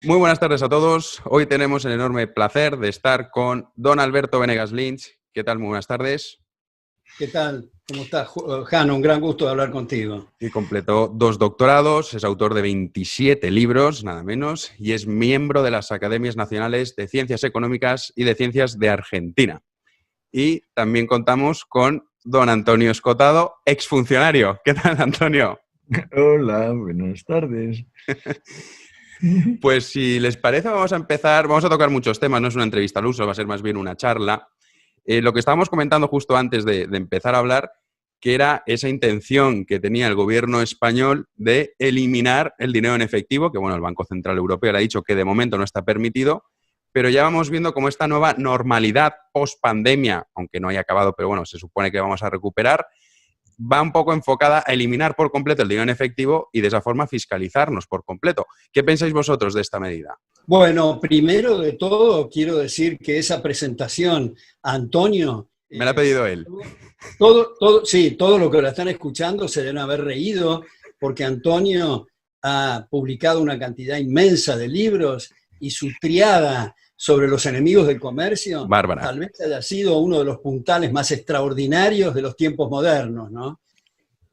Muy buenas tardes a todos. Hoy tenemos el enorme placer de estar con don Alberto Venegas Lynch. ¿Qué tal? Muy buenas tardes. ¿Qué tal? ¿Cómo estás, Jano? Un gran gusto de hablar contigo. Y completó 2 doctorados, es autor de 27 libros, nada menos, y es miembro de las Academias Nacionales de Ciencias Económicas y de Ciencias de Argentina. Y también contamos con don Antonio Escotado, exfuncionario. ¿Qué tal, Antonio? Hola, buenas tardes. Pues si les parece, vamos a empezar, vamos a tocar muchos temas, no es una entrevista al uso, va a ser más bien una charla. Lo que estábamos comentando justo antes de empezar a hablar, que era esa intención que tenía el gobierno español de eliminar el dinero en efectivo, que bueno, el Banco Central Europeo le ha dicho que de momento no está permitido, pero ya vamos viendo cómo esta nueva normalidad post-pandemia, aunque no haya acabado, pero bueno, se supone que vamos a recuperar, va un poco enfocada a eliminar por completo el dinero en efectivo y de esa forma fiscalizarnos por completo. ¿Qué pensáis vosotros de esta medida? Bueno, primero de todo quiero decir que esa presentación, Antonio... Me la ha pedido él. Sí, todo lo que la están escuchando se deben haber reído porque Antonio ha publicado una cantidad inmensa de libros y su triada sobre los enemigos del comercio Bárbara. Tal vez haya sido uno de los puntales más extraordinarios de los tiempos modernos, ¿no?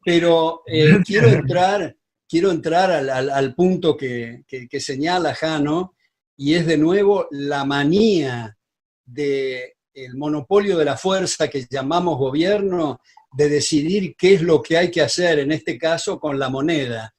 Pero quiero entrar al punto que señala Jano, y es de nuevo la manía del monopolio de la fuerza que llamamos gobierno de decidir qué es lo que hay que hacer, en este caso con la moneda.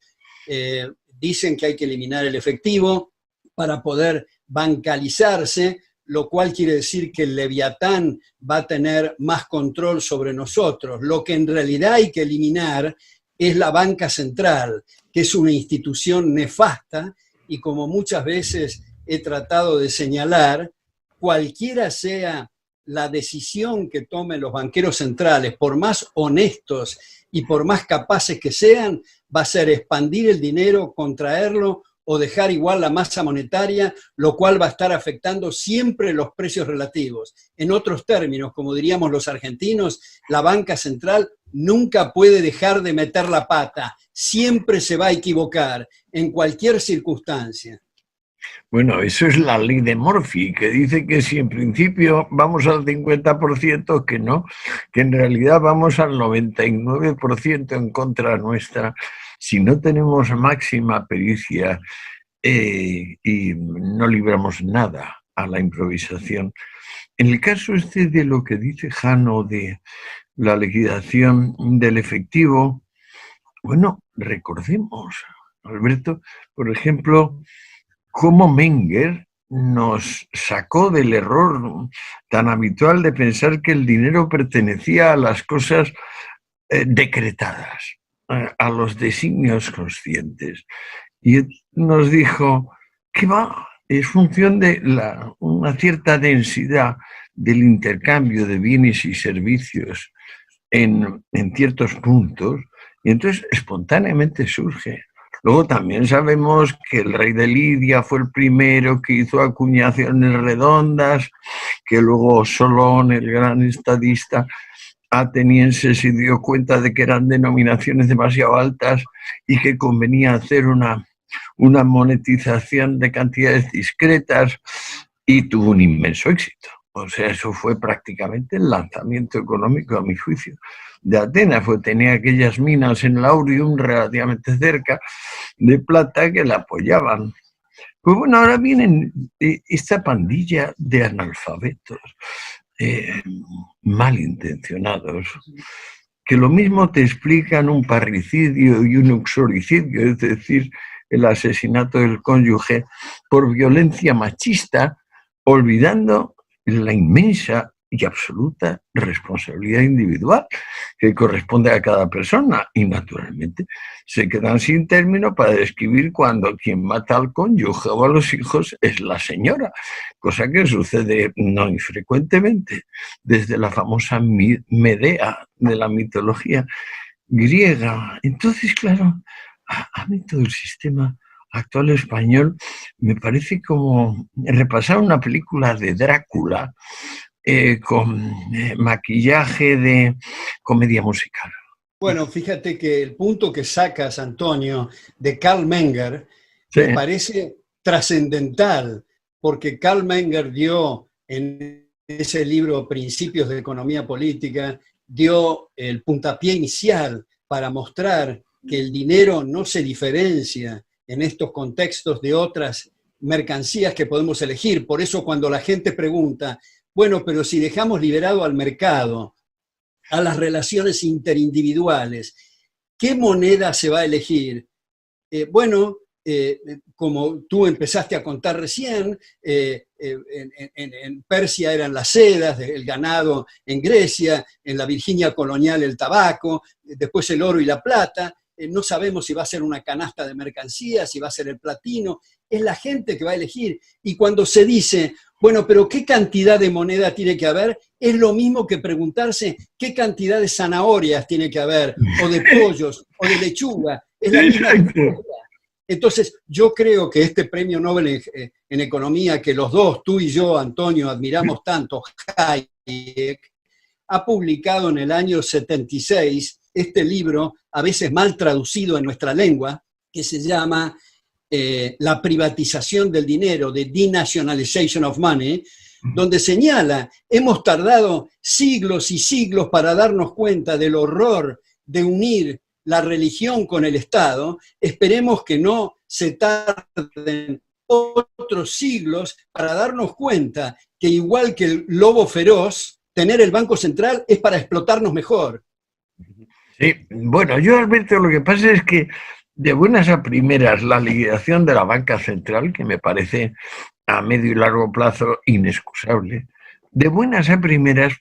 Dicen que hay que eliminar el efectivo para poder bancalizarse, lo cual quiere decir que el Leviatán va a tener más control sobre nosotros. Lo que en realidad hay que eliminar es la banca central, que es una institución nefasta y, como muchas veces he tratado de señalar, cualquiera sea la decisión que tomen los banqueros centrales, por más honestos y por más capaces que sean, va a ser expandir el dinero, contraerlo o dejar igual la masa monetaria, lo cual va a estar afectando siempre los precios relativos. En otros términos, como diríamos los argentinos, la banca central nunca puede dejar de meter la pata, siempre se va a equivocar, en cualquier circunstancia. Bueno, eso es la ley de Murphy, que dice que si en principio vamos al 50%, que no, que en realidad vamos al 99% en contra nuestra, si no tenemos máxima pericia y no libramos nada a la improvisación. En el caso este de lo que dice Jano de la liquidación del efectivo, bueno, recordemos, Alberto, por ejemplo, cómo Menger nos sacó del error tan habitual de pensar que el dinero pertenecía a las cosas decretadas, a los designios conscientes. Y nos dijo que va, es función de una cierta densidad del intercambio de bienes y servicios en ciertos puntos, y entonces espontáneamente surge. Luego también sabemos que el rey de Lidia fue el primero que hizo acuñaciones redondas, que luego Solón, el gran estadista ateniense, se dio cuenta de que eran denominaciones demasiado altas y que convenía hacer una monetización de cantidades discretas, y tuvo un inmenso éxito. O sea, eso fue prácticamente el lanzamiento económico, a mi juicio, de Atenas, porque tenía aquellas minas en Laurium relativamente cerca de plata que la apoyaban. Pues bueno, ahora vienen esta pandilla de analfabetos malintencionados, que lo mismo te explican un parricidio y un uxoricidio, es decir, el asesinato del cónyuge por violencia machista, olvidando la inmensa y absoluta responsabilidad individual que corresponde a cada persona, y naturalmente se quedan sin término para describir cuando quien mata al cónyuge o a los hijos es la señora, cosa que sucede no infrecuentemente desde la famosa Medea de la mitología griega. Entonces, claro, a mí todo el sistema actual español me parece como repasar una película de Drácula con maquillaje de comedia musical. Bueno, fíjate que el punto que sacas, Antonio, de Karl Menger, Sí. me parece trascendental, porque Karl Menger dio en ese libro Principios de Economía Política, dio el puntapié inicial para mostrar que el dinero no se diferencia en estos contextos de otras mercancías que podemos elegir. Por eso cuando la gente pregunta, bueno, pero si dejamos liberado al mercado, a las relaciones interindividuales, ¿qué moneda se va a elegir? Como tú empezaste a contar recién, en Persia eran las sedas, el ganado en Grecia, en la Virginia colonial el tabaco, después el oro y la plata. No sabemos si va a ser una canasta de mercancías, si va a ser el platino. Es la gente que va a elegir. Y cuando se dice, bueno, pero ¿qué cantidad de moneda tiene que haber? Es lo mismo que preguntarse qué cantidad de zanahorias tiene que haber, o de pollos, o de lechuga. Es la misma pregunta. Entonces, yo creo que este premio Nobel en Economía, que los dos, tú y yo, Antonio, admiramos tanto, Hayek, ha publicado en el año 76 este libro, a veces mal traducido en nuestra lengua, que se llama La privatización del dinero, The Denationalization of Money, donde señala, hemos tardado siglos y siglos para darnos cuenta del horror de unir la religión con el Estado, esperemos que no se tarden otros siglos para darnos cuenta que igual que el lobo feroz, tener el Banco Central es para explotarnos mejor. Sí, bueno, yo, Alberto, lo que pasa es que de buenas a primeras la liquidación de la banca central, que me parece a medio y largo plazo inexcusable, de buenas a primeras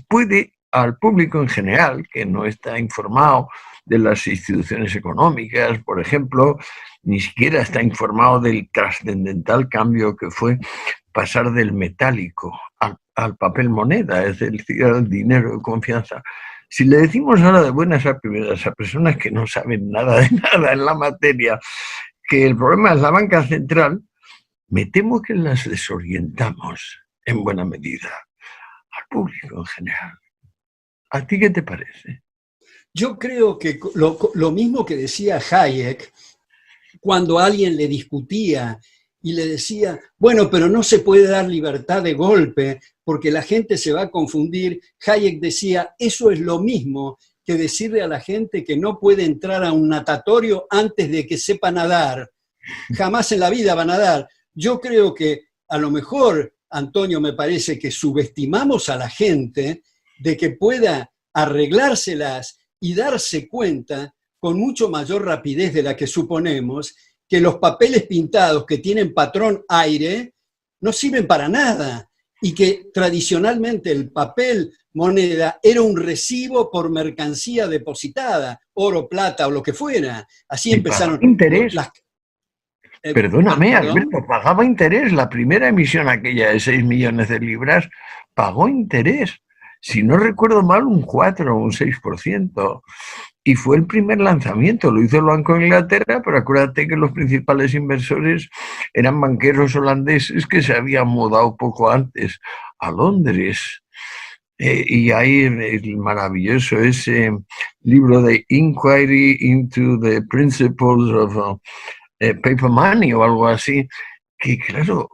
puede al público en general, que no está informado de las instituciones económicas, por ejemplo, ni siquiera está informado del trascendental cambio que fue pasar del metálico al papel moneda, es decir, al dinero de confianza. Si le decimos ahora de buenas a primeras a personas que no saben nada de nada en la materia, que el problema es la banca central, me temo que las desorientamos en buena medida al público en general. ¿A ti qué te parece? Yo creo que lo mismo que decía Hayek, cuando alguien le discutía y le decía, bueno, pero no se puede dar libertad de golpe porque la gente se va a confundir, Hayek decía, eso es lo mismo que decirle a la gente que no puede entrar a un natatorio antes de que sepa nadar. Jamás en la vida va a nadar. Yo creo que a lo mejor, Antonio, me parece que subestimamos a la gente de que pueda arreglárselas y darse cuenta con mucho mayor rapidez de la que suponemos que los papeles pintados que tienen patrón aire no sirven para nada y que tradicionalmente el papel moneda era un recibo por mercancía depositada, oro, plata o lo que fuera. Así empezaron interés. Perdóname, ¿Perdón? Alberto, pagaba interés. La primera emisión aquella de 6 millones de libras pagó interés. Si no recuerdo mal, un 4 o un 6%. Y fue el primer lanzamiento, lo hizo el Banco de Inglaterra, pero acuérdate que los principales inversores eran banqueros holandeses que se habían mudado poco antes a Londres. Y hay el maravilloso ese libro de Inquiry into the Principles of Paper Money o algo así, que claro,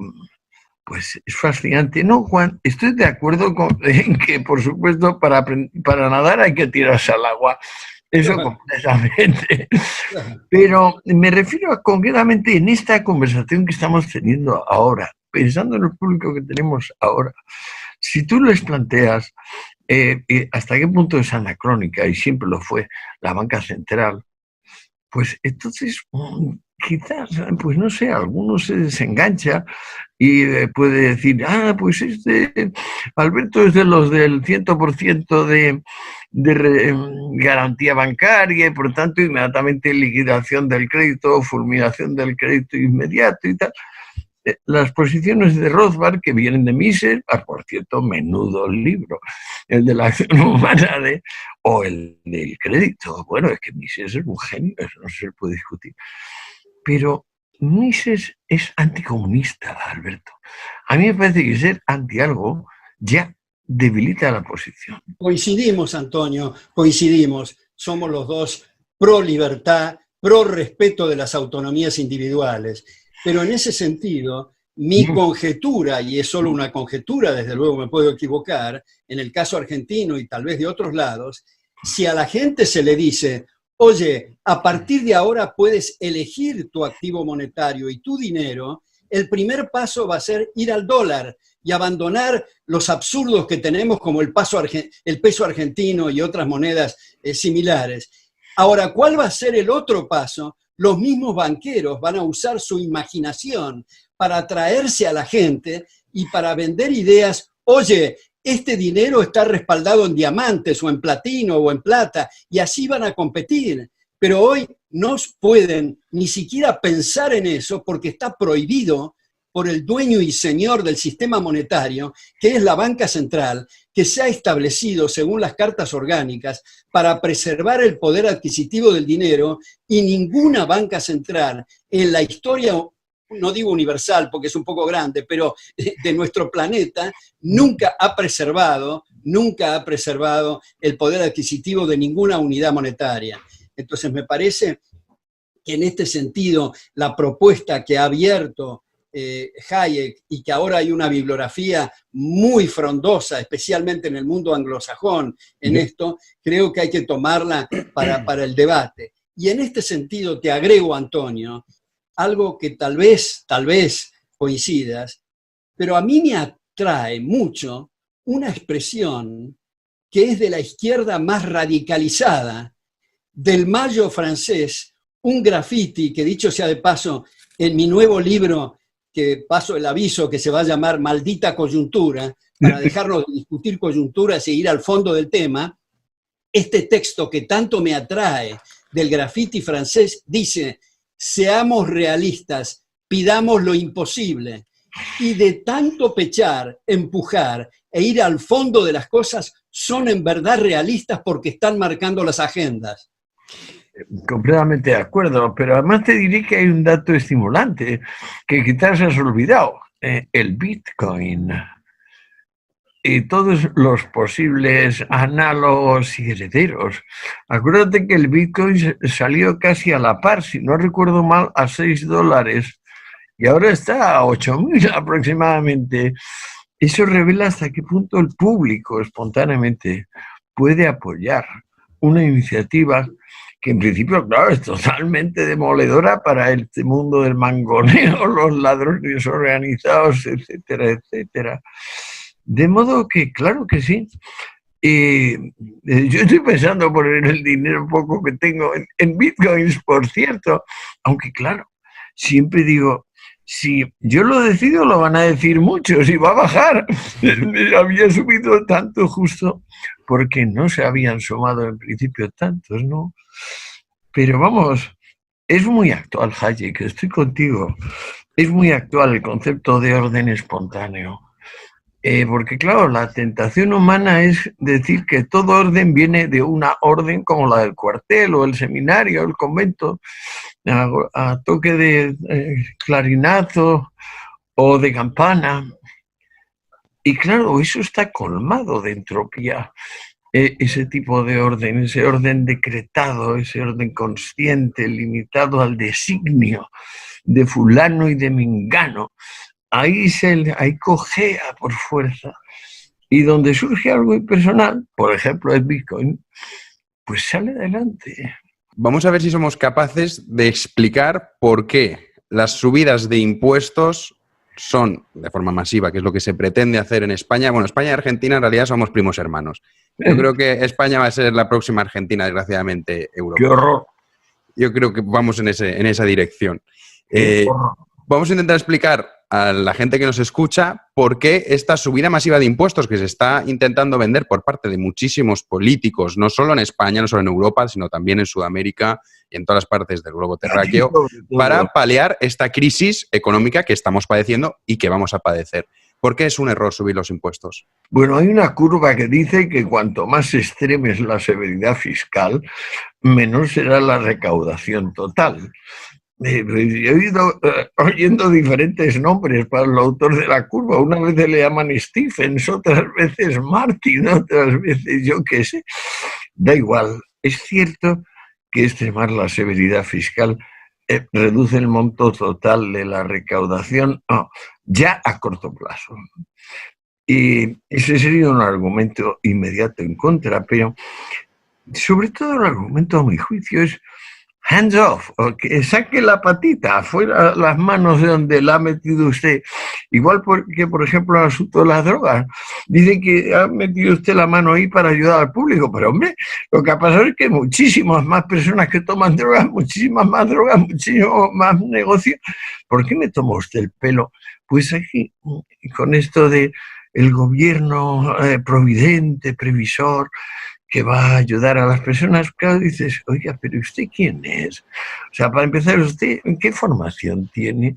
pues es fascinante. No, Juan, estoy de acuerdo en que, por supuesto, para nadar hay que tirarse al agua. Eso completamente. Pero me refiero concretamente en esta conversación que estamos teniendo ahora, pensando en el público que tenemos ahora. Si tú les planteas hasta qué punto es anacrónica, y siempre lo fue, la banca central, pues entonces quizás, pues no sé, alguno se desengancha y puede decir, pues Alberto es de los del 100% de garantía bancaria y por tanto inmediatamente liquidación del crédito, fulminación del crédito inmediato y tal. Las posiciones de Rothbard que vienen de Mises, por cierto, menudo libro, el de la acción humana o el del crédito. Bueno, es que Mises es un genio, eso no se puede discutir. Pero Mises es anticomunista, Alberto. A mí me parece que ser anti algo ya debilita la posición. Coincidimos, Antonio, coincidimos. Somos los dos pro libertad, pro respeto de las autonomías individuales. Pero en ese sentido, mi conjetura, y es solo una conjetura, desde luego me puedo equivocar, en el caso argentino y tal vez de otros lados, si a la gente se le dice, oye, a partir de ahora puedes elegir tu activo monetario y tu dinero, el primer paso va a ser ir al dólar y abandonar los absurdos que tenemos como el peso argentino y otras monedas similares. Ahora, ¿cuál va a ser el otro paso? Los mismos banqueros van a usar su imaginación para atraerse a la gente y para vender ideas. Oye, este dinero está respaldado en diamantes o en platino o en plata, y así van a competir. Pero hoy no pueden ni siquiera pensar en eso porque está prohibido por el dueño y señor del sistema monetario, que es la banca central, que se ha establecido según las cartas orgánicas para preservar el poder adquisitivo del dinero, y ninguna banca central en la historia, no digo universal porque es un poco grande, pero de nuestro planeta, nunca ha preservado el poder adquisitivo de ninguna unidad monetaria. Entonces me parece que en este sentido la propuesta que ha abierto Hayek, y que ahora hay una bibliografía muy frondosa, especialmente en el mundo anglosajón, en esto, creo que hay que tomarla para el debate. Y en este sentido te agrego, Antonio, algo que tal vez coincidas, pero a mí me atrae mucho una expresión que es de la izquierda más radicalizada, del Mayo francés, un graffiti que, dicho sea de paso, en mi nuevo libro, que paso el aviso, que se va a llamar Maldita Coyuntura, para dejarnos de discutir coyunturas e ir al fondo del tema, este texto que tanto me atrae del graffiti francés dice: seamos realistas, pidamos lo imposible. Y de tanto pechar, empujar e ir al fondo de las cosas, son en verdad realistas porque están marcando las agendas. Completamente de acuerdo, pero además te diré que hay un dato estimulante que quizás has olvidado, el Bitcoin y todos los posibles análogos y herederos. Acuérdate que el Bitcoin salió casi a la par, si no recuerdo mal, a $6, y ahora está a 8.000 aproximadamente. Eso revela hasta qué punto el público espontáneamente puede apoyar una iniciativa que en principio, claro, es totalmente demoledora para este mundo del mangoneo, los ladrones organizados, etcétera, etcétera. De modo que, claro que sí. Yo estoy pensando poner el dinero poco que tengo en bitcoins, por cierto, aunque claro, siempre digo, si yo lo decido, lo van a decir muchos y va a bajar. Había subido tanto justo porque no se habían sumado en principio tantos, ¿no? Pero vamos, es muy actual, Hayek, estoy contigo. Es muy actual el concepto de orden espontáneo. Porque claro, la tentación humana es decir que todo orden viene de una orden como la del cuartel o el seminario, el convento, a toque de clarinazo o de campana. Y claro, eso está colmado de entropía, ese tipo de orden, ese orden decretado, ese orden consciente, limitado al designio de fulano y de mengano. Ahí cojea por fuerza. Y donde surge algo impersonal, por ejemplo el Bitcoin, pues sale adelante. Vamos a ver si somos capaces de explicar por qué las subidas de impuestos son de forma masiva, que es lo que se pretende hacer en España. Bueno, España y Argentina en realidad somos primos hermanos. Yo creo que España va a ser la próxima Argentina, desgraciadamente, Europa. ¡Qué horror! Yo creo que vamos en esa dirección. Vamos a intentar explicar a la gente que nos escucha por qué esta subida masiva de impuestos que se está intentando vender por parte de muchísimos políticos, no solo en España, no solo en Europa, sino también en Sudamérica y en todas las partes del globo terráqueo, para paliar esta crisis económica que estamos padeciendo y que vamos a padecer. ¿Por qué es un error subir los impuestos? Bueno, hay una curva que dice que cuanto más extrema es la severidad fiscal, menor será la recaudación total. He ido oyendo diferentes nombres para el autor de la curva. Una vez le llaman Stephens, otras veces Martin, otras veces yo qué sé. Da igual. Es cierto que extremar la severidad fiscal reduce el monto total de la recaudación, no, ya a corto plazo. Y ese sería un argumento inmediato en contra, pero sobre todo el argumento, a mi juicio, es hands off, o que saque la patita, fuera las manos de donde la ha metido usted. Igual que, por ejemplo, el asunto de las drogas. Dicen que ha metido usted la mano ahí para ayudar al público, pero hombre, lo que ha pasado es que muchísimas más personas que toman drogas, muchísimo más negocio. ¿Por qué me toma usted el pelo? Pues aquí, con esto de el gobierno providente, previsor, que va a ayudar a las personas, claro, dices, oiga, pero ¿usted quién es? O sea, para empezar, ¿usted qué formación tiene?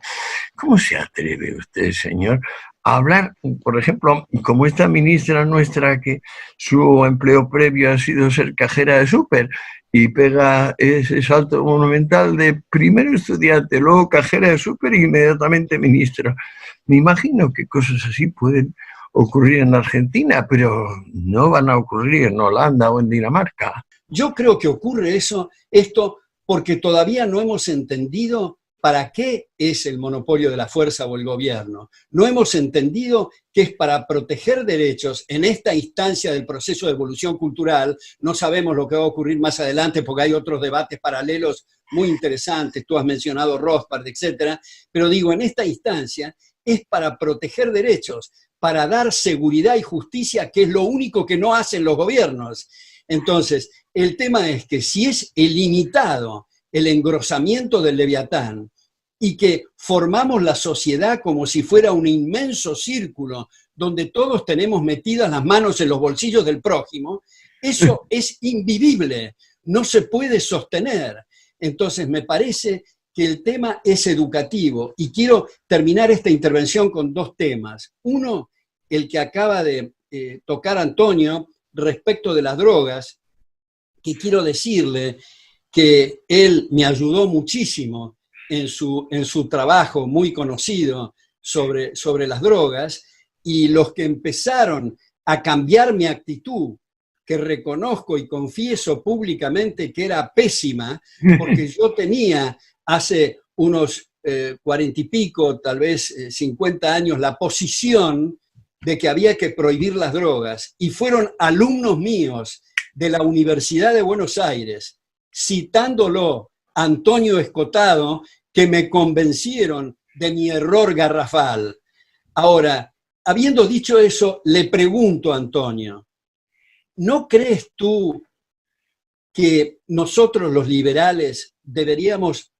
¿Cómo se atreve usted, señor, a hablar, por ejemplo, como esta ministra nuestra, que su empleo previo ha sido ser cajera de súper y pega ese salto monumental de primero estudiante, luego cajera de súper y inmediatamente ministra? Me imagino que cosas así pueden ocurrir en Argentina, pero no van a ocurrir en Holanda o en Dinamarca. Yo creo que ocurre esto porque todavía no hemos entendido para qué es el monopolio de la fuerza o el gobierno. No hemos entendido que es para proteger derechos en esta instancia del proceso de evolución cultural. No sabemos lo que va a ocurrir más adelante porque hay otros debates paralelos muy interesantes. Tú has mencionado Rothbard, etcétera. Pero digo, en esta instancia es para proteger derechos, para dar seguridad y justicia, que es lo único que no hacen los gobiernos. Entonces, el tema es que si es ilimitado el engrosamiento del Leviatán y que formamos la sociedad como si fuera un inmenso círculo donde todos tenemos metidas las manos en los bolsillos del prójimo, eso es invivible, no se puede sostener. Entonces, me parece que el tema es educativo y quiero terminar esta intervención con dos temas. Uno, el que acaba de tocar Antonio respecto de las drogas, que quiero decirle que él me ayudó muchísimo en su trabajo muy conocido sobre las drogas, y los que empezaron a cambiar mi actitud, que reconozco y confieso públicamente que era pésima, porque yo tenía hace unos 40 y pico, tal vez 50 años, la posición de que había que prohibir las drogas, y fueron alumnos míos de la Universidad de Buenos Aires, citándolo Antonio Escotado, que me convencieron de mi error garrafal. Ahora, habiendo dicho eso, le pregunto a Antonio, ¿no crees tú que nosotros los liberales deberíamos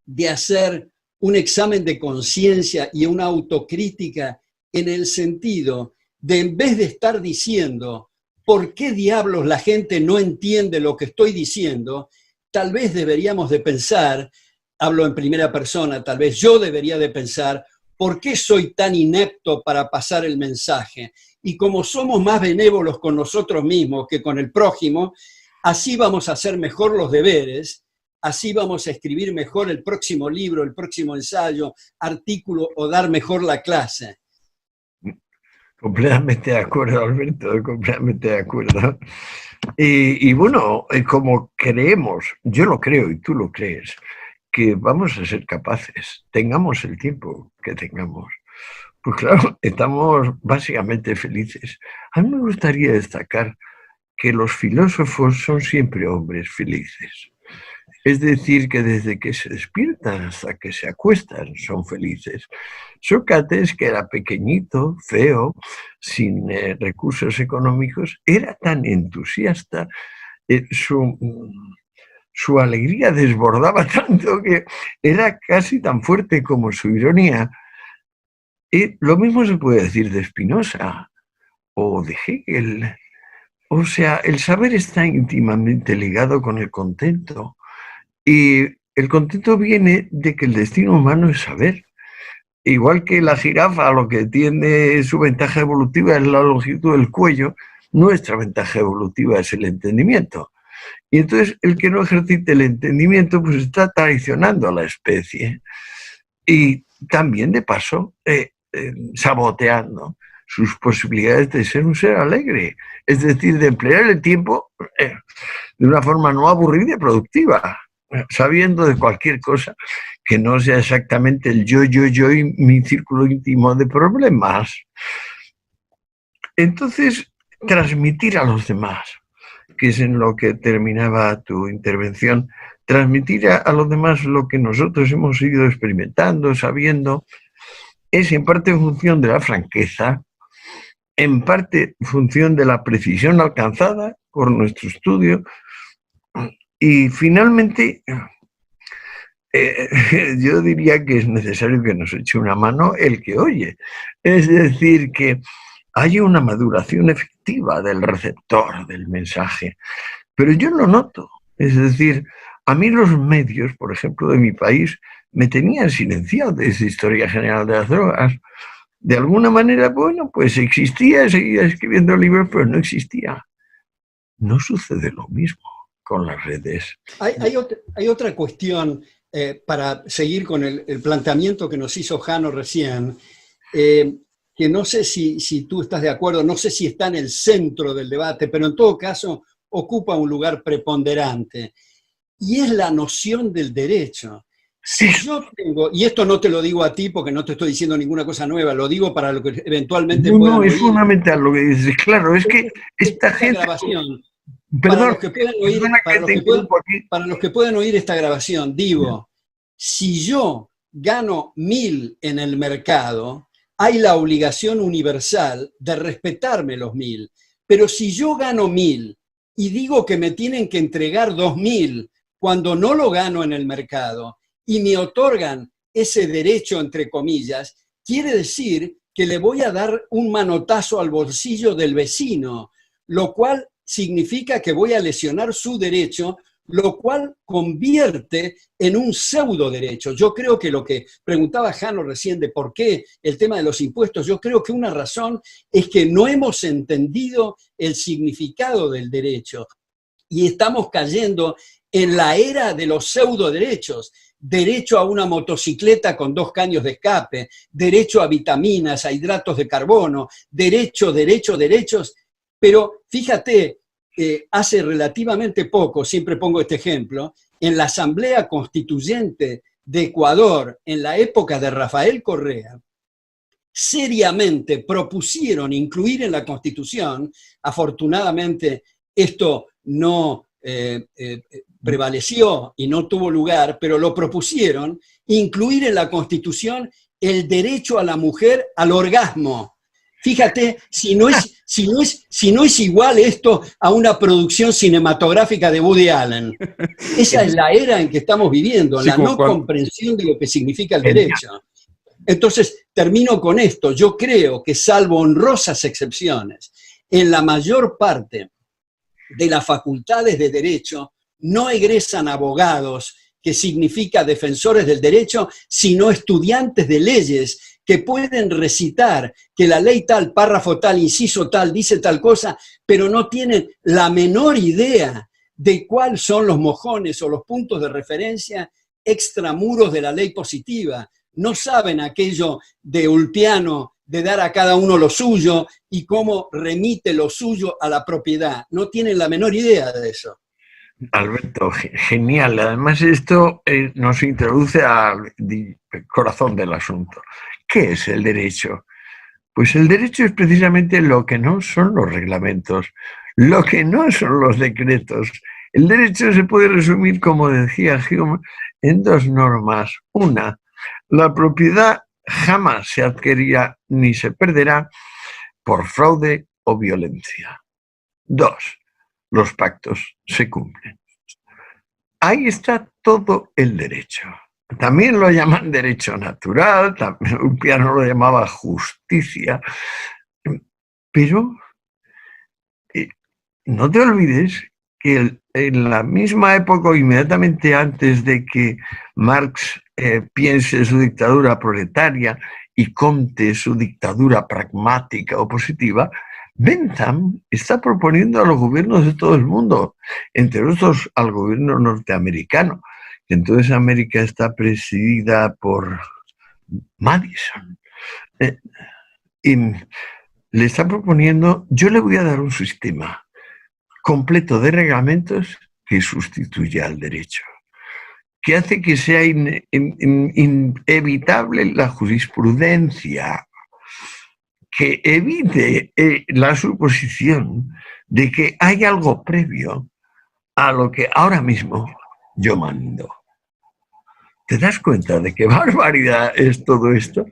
de hacer un examen de conciencia y una autocrítica en el sentido de, en vez de estar diciendo ¿por qué diablos la gente no entiende lo que estoy diciendo?, tal vez deberíamos de pensar, hablo en primera persona, tal vez yo debería de pensar, ¿por qué soy tan inepto para pasar el mensaje? Y como somos más benévolos con nosotros mismos que con el prójimo, así vamos a hacer mejor los deberes, así vamos a escribir mejor el próximo libro, el próximo ensayo, artículo o dar mejor la clase. Completamente de acuerdo, Alberto, completamente de acuerdo. Y bueno, como creemos, yo lo creo y tú lo crees, que vamos a ser capaces, tengamos el tiempo que tengamos. Pues claro, estamos básicamente felices. A mí me gustaría destacar que los filósofos son siempre hombres felices. Es decir, que desde que se despiertan hasta que se acuestan son felices. Sócrates, que era pequeñito, feo, sin recursos económicos, era tan entusiasta, su alegría desbordaba tanto que era casi tan fuerte como su ironía. Y lo mismo se puede decir de Spinoza o de Hegel. O sea, el saber está íntimamente ligado con el contento. Y el contento viene de que el destino humano es saber. Igual que la jirafa, lo que tiene su ventaja evolutiva es la longitud del cuello, nuestra ventaja evolutiva es el entendimiento. Y entonces el que no ejercite el entendimiento pues está traicionando a la especie. Y también, de paso, saboteando sus posibilidades de ser un ser alegre. Es decir, de emplear el tiempo de una forma no aburrida y productiva. sabiendo de cualquier cosa que no sea exactamente el yo y mi círculo íntimo de problemas. Entonces, transmitir a los demás, que es en lo que terminaba tu intervención, transmitir a los demás lo que nosotros hemos ido experimentando, sabiendo, es en parte función de la franqueza, en parte función de la precisión alcanzada por nuestro estudio, y finalmente yo diría que es necesario que nos eche una mano el que oye. Es decir, que hay una maduración efectiva del receptor del mensaje, pero yo lo noto. Es decir, a mí los medios, por ejemplo, de mi país, me tenían silenciado de esa historia general de las drogas. De alguna manera, bueno, pues existía, seguía escribiendo libros, pero no existía. No sucede lo mismo con las redes. Hay otra cuestión para seguir con el planteamiento que nos hizo Jano recién, que no sé si tú estás de acuerdo, no sé si está en el centro del debate, pero en todo caso ocupa un lugar preponderante, y es la noción del derecho. Si yo tengo, y esto no te lo digo a ti porque no te estoy diciendo ninguna cosa nueva, lo digo para lo que eventualmente puedan oír. No, es fundamental lo que dices. Claro, es que esta gente... Grabación, Perdón, para los que puedan oír esta grabación, digo, si yo gano 1.000 en el mercado, hay la obligación universal de respetarme los 1.000. Pero si yo gano 1.000 y digo que me tienen que entregar 2.000 cuando no lo gano en el mercado y me otorgan ese derecho, entre comillas, quiere decir que le voy a dar un manotazo al bolsillo del vecino, lo cual significa que voy a lesionar su derecho, lo cual convierte en un pseudo derecho. Yo creo que lo que preguntaba Jano recién de por qué el tema de los impuestos, yo creo que una razón es que no hemos entendido el significado del derecho y estamos cayendo en la era de los pseudo derechos. Derecho a una motocicleta con 2 caños de escape, derecho a vitaminas, a hidratos de carbono, derechos. Pero fíjate, hace relativamente poco, siempre pongo este ejemplo, en la Asamblea Constituyente de Ecuador, en la época de Rafael Correa, seriamente propusieron incluir en la Constitución, afortunadamente esto no prevaleció y no tuvo lugar, pero lo propusieron, incluir en la Constitución el derecho a la mujer al orgasmo. Fíjate, si no es igual esto a una producción cinematográfica de Woody Allen. Esa es la era en que estamos viviendo, sí, la no comprensión de lo que significa el derecho. Entonces, termino con esto. Yo creo que, salvo honrosas excepciones, en la mayor parte de las facultades de derecho no egresan abogados, que significa defensores del derecho, sino estudiantes de leyes que pueden recitar que la ley tal, párrafo tal, inciso tal, dice tal cosa, pero no tienen la menor idea de cuáles son los mojones o los puntos de referencia extramuros de la ley positiva. No saben aquello de Ulpiano, de dar a cada uno lo suyo y cómo remite lo suyo a la propiedad. No tienen la menor idea de eso. Alberto, genial. Además, esto nos introduce al corazón del asunto. ¿Qué es el derecho? Pues el derecho es precisamente lo que no son los reglamentos, lo que no son los decretos. El derecho se puede resumir, como decía Hume, en 2 normas. Una, la propiedad jamás se adquirirá ni se perderá por fraude o violencia. 2, los pactos se cumplen. Ahí está todo el derecho. También lo llaman derecho natural, también Ulpiano lo llamaba justicia, pero no te olvides que en la misma época, o inmediatamente antes de que Marx piense su dictadura proletaria y Comte su dictadura pragmática o positiva, Bentham está proponiendo a los gobiernos de todo el mundo, entre otros al gobierno norteamericano, que entonces América está presidida por Madison, y le está proponiendo: yo le voy a dar un sistema completo de reglamentos que sustituya al derecho. que hace que sea inevitable la jurisprudencia, que evite la suposición de que hay algo previo a lo que ahora mismo yo mando. ¿Te das cuenta de qué barbaridad es todo esto?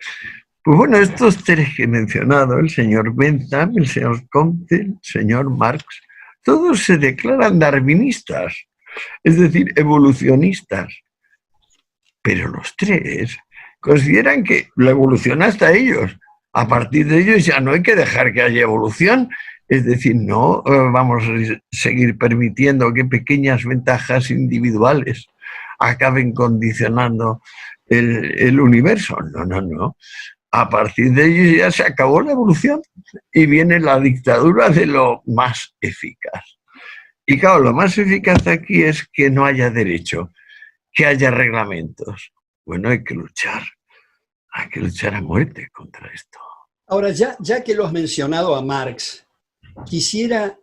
Pues bueno, estos tres que he mencionado, el señor Bentham, el señor Comte, el señor Marx, todos se declaran darwinistas, es decir, evolucionistas. Pero los tres consideran que la evolución hasta ellos. A partir de ellos ya no hay que dejar que haya evolución. Es decir, no vamos a seguir permitiendo que pequeñas ventajas individuales acaben condicionando el universo. No, no, no. A partir de ellos ya se acabó la evolución y viene la dictadura de lo más eficaz. Y claro, lo más eficaz aquí es que no haya derecho, que haya reglamentos. Bueno, hay que luchar a muerte contra esto. Ahora, ya que lo has mencionado a Marx, quisiera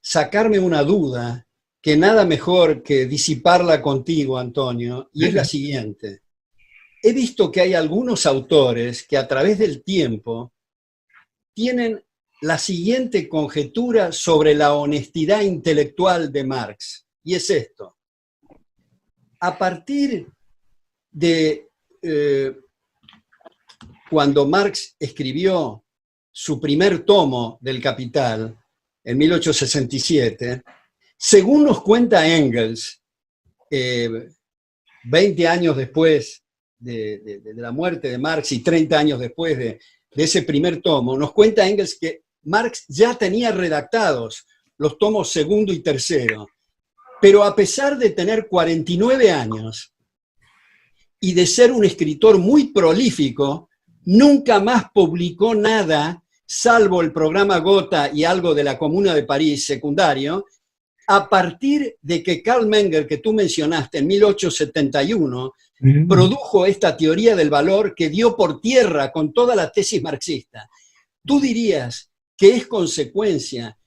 sacarme una duda, que nada mejor que disiparla contigo, Antonio, y es la siguiente. He visto que hay algunos autores que a través del tiempo tienen la siguiente conjetura sobre la honestidad intelectual de Marx, y es esto. A partir de cuando Marx escribió su primer tomo del Capital, en 1867, según nos cuenta Engels, 20 años después de la muerte de Marx y 30 años después de ese primer tomo, nos cuenta Engels que Marx ya tenía redactados los tomos segundo y tercero, pero a pesar de tener 49 años y de ser un escritor muy prolífico, nunca más publicó nada, salvo el programa Gotha y algo de la Comuna de París secundario, a partir de que Carl Menger, que tú mencionaste en 1871, produjo esta teoría del valor que dio por tierra con toda la tesis marxista. ¿Tú dirías que es consecuencia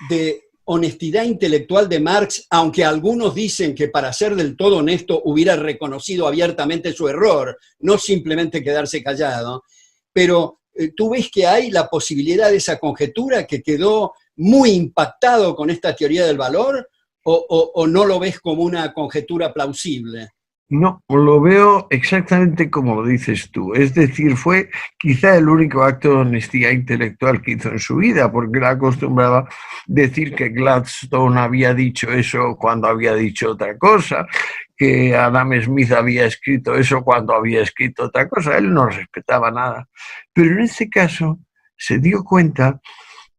de honestidad intelectual de Marx, aunque algunos dicen que para ser del todo honesto hubiera reconocido abiertamente su error, no simplemente quedarse callado? Pero tú ves que hay la posibilidad de esa conjetura que quedó muy impactado con esta teoría del valor, o no lo ves como una conjetura plausible? No, lo veo exactamente como lo dices tú. Es decir, fue quizá el único acto de honestidad intelectual que hizo en su vida, porque era acostumbraba decir que Gladstone había dicho eso cuando había dicho otra cosa, que Adam Smith había escrito eso cuando había escrito otra cosa. Él no respetaba nada. Pero en este caso se dio cuenta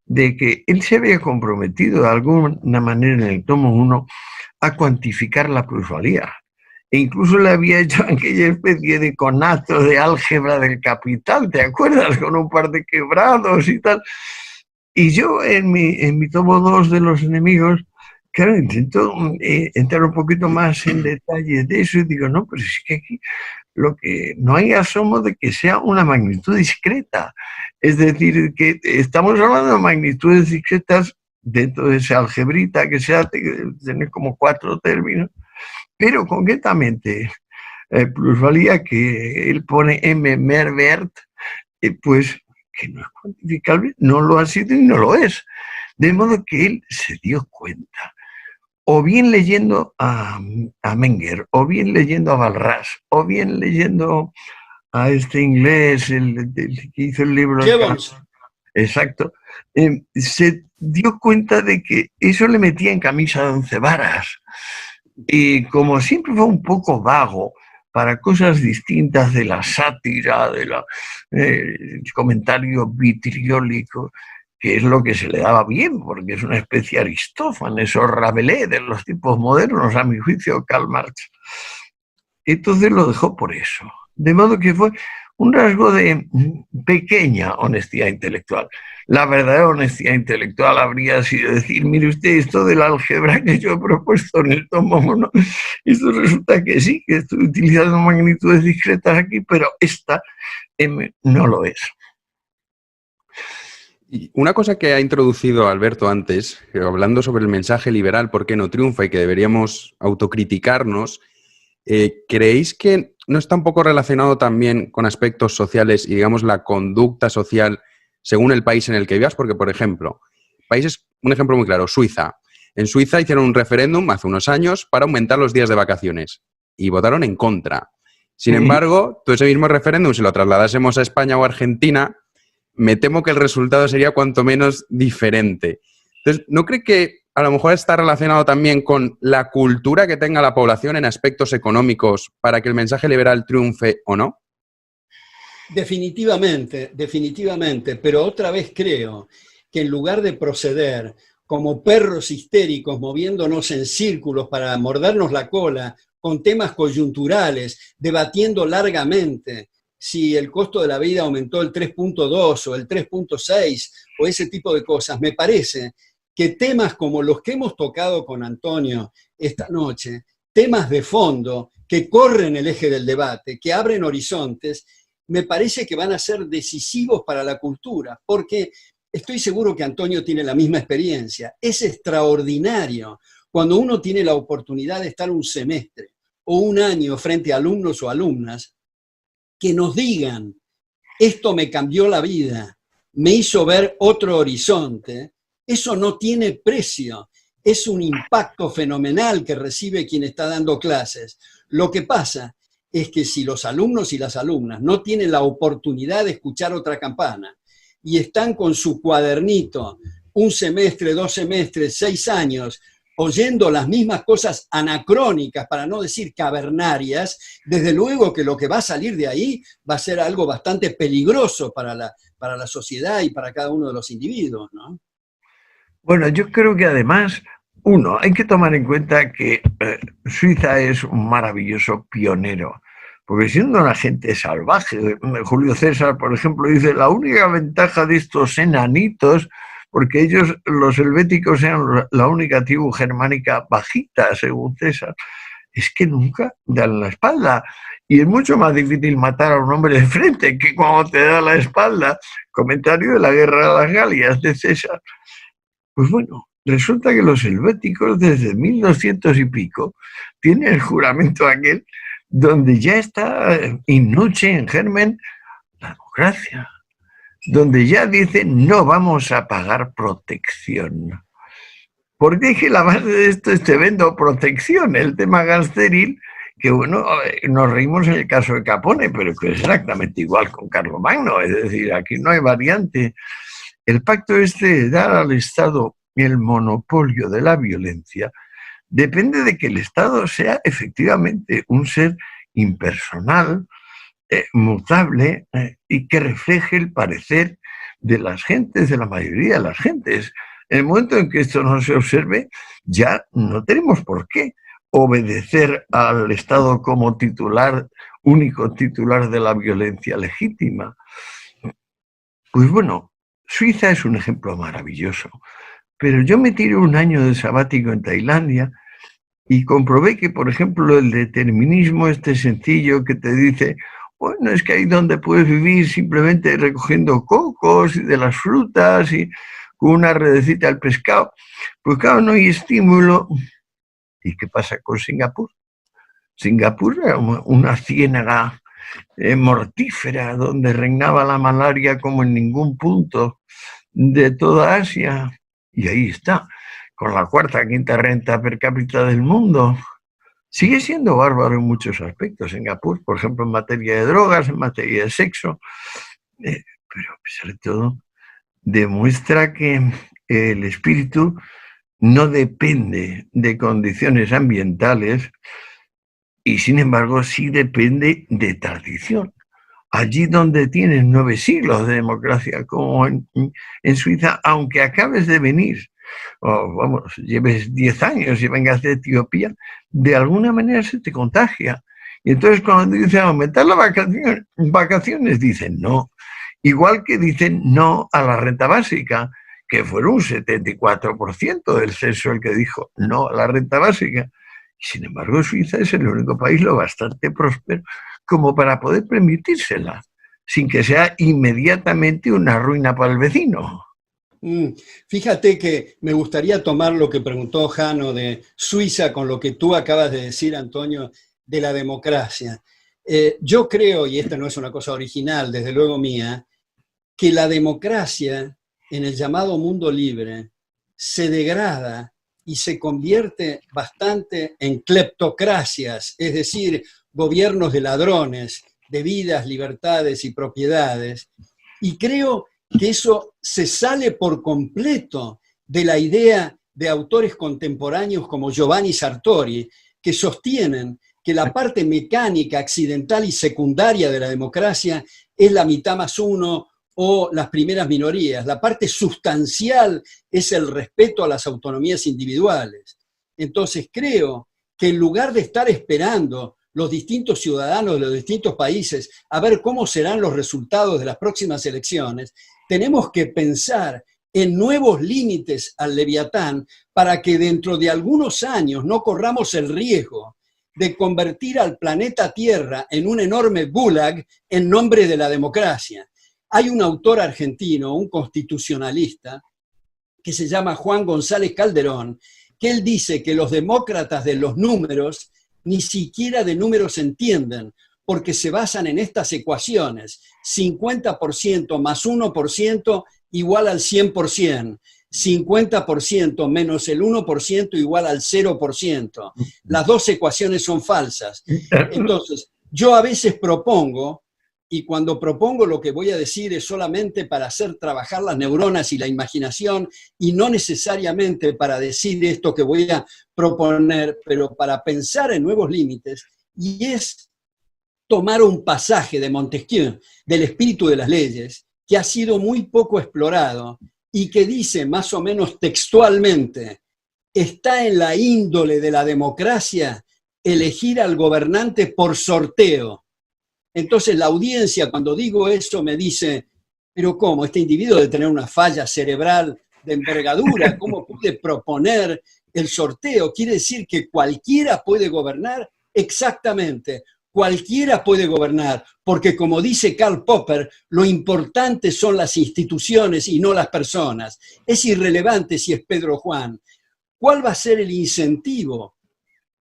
de que él se había comprometido de alguna manera en el tomo 1 a cuantificar la plusvalía. E incluso le había hecho aquella especie de conato de álgebra del capital, ¿te acuerdas? Con un par de quebrados y tal. Y yo en mi tomo 2 de los enemigos, claro, intento entrar un poquito más en detalle de eso y digo, no, pero es que aquí lo que no hay asomo de que sea una magnitud discreta. Es decir, que estamos hablando de magnitudes discretas dentro de esa algebrita que se hace, que tiene como 4 términos, pero concretamente plusvalía que él pone M. Mervert, pues que no es cuantificable, no lo ha sido y no lo es. De modo que él se dio cuenta, o bien leyendo a Menger, o bien leyendo a Walras, o bien leyendo a este inglés, el que hizo el libro... Jevons. Exacto. Se dio cuenta de que eso le metía en camisa de 11 varas. Y como siempre fue un poco vago para cosas distintas de la sátira, del comentario vitriólico, que es lo que se le daba bien, porque es una especie de Aristófanes o Rabelais de los tipos modernos, a mi juicio, Karl Marx. Entonces lo dejó por eso. De modo que fue un rasgo de pequeña honestidad intelectual. La verdadera honestidad intelectual habría sido decir, mire usted, esto de la álgebra que yo he propuesto en el tomo 1, esto resulta que sí, que estoy utilizando magnitudes discretas aquí, pero esta M no lo es. Y una cosa que ha introducido Alberto antes, hablando sobre el mensaje liberal, por qué no triunfa y que deberíamos autocriticarnos, ¿creéis que no está un poco relacionado también con aspectos sociales y, digamos, la conducta social según el país en el que vivas? Porque, por ejemplo, un ejemplo muy claro, Suiza. En Suiza hicieron un referéndum hace unos años para aumentar los días de vacaciones y votaron en contra. Sin embargo, todo ese mismo referéndum, si lo trasladásemos a España o Argentina, me temo que el resultado sería cuanto menos diferente. Entonces, ¿no cree que a lo mejor está relacionado también con la cultura que tenga la población en aspectos económicos para que el mensaje liberal triunfe o no? Definitivamente, definitivamente, pero otra vez creo que en lugar de proceder como perros histéricos moviéndonos en círculos para mordernos la cola con temas coyunturales, debatiendo largamente si el costo de la vida aumentó el 3.2 o el 3.6 o ese tipo de cosas, me parece que temas como los que hemos tocado con Antonio esta noche, temas de fondo que corren el eje del debate, que abren horizontes, me parece que van a ser decisivos para la cultura, porque estoy seguro que Antonio tiene la misma experiencia. Es extraordinario cuando uno tiene la oportunidad de estar un semestre o un año frente a alumnos o alumnas que nos digan, esto me cambió la vida, me hizo ver otro horizonte. Eso no tiene precio. Es un impacto fenomenal que recibe quien está dando clases. Lo que pasa es que si los alumnos y las alumnas no tienen la oportunidad de escuchar otra campana y están con su cuadernito un semestre, 2 semestres, 6 años, oyendo las mismas cosas anacrónicas, para no decir cavernarias, desde luego que lo que va a salir de ahí va a ser algo bastante peligroso para la sociedad y para cada uno de los individuos, ¿no? Bueno, yo creo que además, uno, hay que tomar en cuenta que Suiza es un maravilloso pionero, porque siendo una gente salvaje, Julio César, por ejemplo, dice, la única ventaja de estos enanitos, porque ellos, los helvéticos, eran la única tribu germánica bajita, según César, es que nunca dan la espalda. Y es mucho más difícil matar a un hombre de frente que cuando te da la espalda. Comentario de la Guerra de las Galias de César. Pues bueno, resulta que los helvéticos desde 1200 y pico tienen el juramento aquel donde ya está in nuce, en germen, la democracia, donde ya dicen no vamos a pagar protección. Porque es que la base de esto es te vendo protección, el tema gangsteril, que bueno, nos reímos en el caso de Capone, pero que es exactamente igual con Carlomagno, es decir, aquí no hay variante. El pacto este de dar al Estado el monopolio de la violencia depende de que el Estado sea efectivamente un ser impersonal, mutable y que refleje el parecer de las gentes, de la mayoría de las gentes. En el momento en que esto no se observe, ya no tenemos por qué obedecer al Estado como titular, único titular de la violencia legítima. Pues bueno, Suiza es un ejemplo maravilloso, pero yo me tiré un año de sabático en Tailandia y comprobé que, por ejemplo, el determinismo este sencillo que te dice, bueno, es que ahí donde puedes vivir simplemente recogiendo cocos y de las frutas y con una redecita al pescado, pues claro, no hay estímulo. ¿Y qué pasa con Singapur? Singapur era una ciénaga mortífera donde reinaba la malaria como en ningún punto de toda Asia. Y ahí está, con la cuarta, quinta renta per cápita del mundo. Sigue siendo bárbaro en muchos aspectos Singapur, por ejemplo, en materia de drogas, en materia de sexo, pero a pesar de todo, demuestra que el espíritu no depende de condiciones ambientales y, sin embargo, sí depende de tradición. Allí donde tienes 9 siglos de democracia, como en Suiza, aunque acabes de venir, o vamos, lleves 10 años y vengas de Etiopía, de alguna manera se te contagia. Y entonces cuando dicen aumentar las vacaciones, dicen no. Igual que dicen no a la renta básica, que fueron un 74% del censo el que dijo no a la renta básica. Y sin embargo, Suiza es el único país lo bastante próspero como para poder permitírsela, sin que sea inmediatamente una ruina para el vecino. Fíjate que me gustaría tomar lo que preguntó Jano de Suiza con lo que tú acabas de decir, Antonio, de la democracia. Yo creo, y esta no es una cosa original, desde luego mía, que la democracia en el llamado mundo libre se degrada y se convierte bastante en cleptocracias, es decir, gobiernos de ladrones, de vidas, libertades y propiedades. Y creo que eso se sale por completo de la idea de autores contemporáneos como Giovanni Sartori, que sostienen que la parte mecánica, accidental y secundaria de la democracia es la mitad más uno o las primeras minorías. La parte sustancial es el respeto a las autonomías individuales. Entonces creo que en lugar de estar esperando los distintos ciudadanos de los distintos países a ver cómo serán los resultados de las próximas elecciones, tenemos que pensar en nuevos límites al Leviatán para que dentro de algunos años no corramos el riesgo de convertir al planeta Tierra en un enorme gulag en nombre de la democracia. Hay un autor argentino, un constitucionalista, que se llama Juan González Calderón, que él dice que los demócratas de los números ni siquiera de números entienden, porque se basan en estas ecuaciones: 50% más 1% igual al 100%, 50% menos el 1% igual al 0%. Las dos ecuaciones son falsas. Entonces, yo a veces propongo, y cuando propongo lo que voy a decir es solamente para hacer trabajar las neuronas y la imaginación, y no necesariamente para decir esto que voy a proponer, pero para pensar en nuevos límites, y es tomar un pasaje de Montesquieu, del espíritu de las leyes, que ha sido muy poco explorado, y que dice más o menos textualmente: está en la índole de la democracia elegir al gobernante por sorteo. Entonces la audiencia, cuando digo eso, me dice: pero ¿cómo? Este individuo debe tener una falla cerebral de envergadura, ¿cómo puede proponer el sorteo? ¿Quiere decir que cualquiera puede gobernar? Exactamente, cualquiera puede gobernar, porque como dice Karl Popper, lo importante son las instituciones y no las personas. Es irrelevante si es Pedro o Juan. ¿Cuál va a ser el incentivo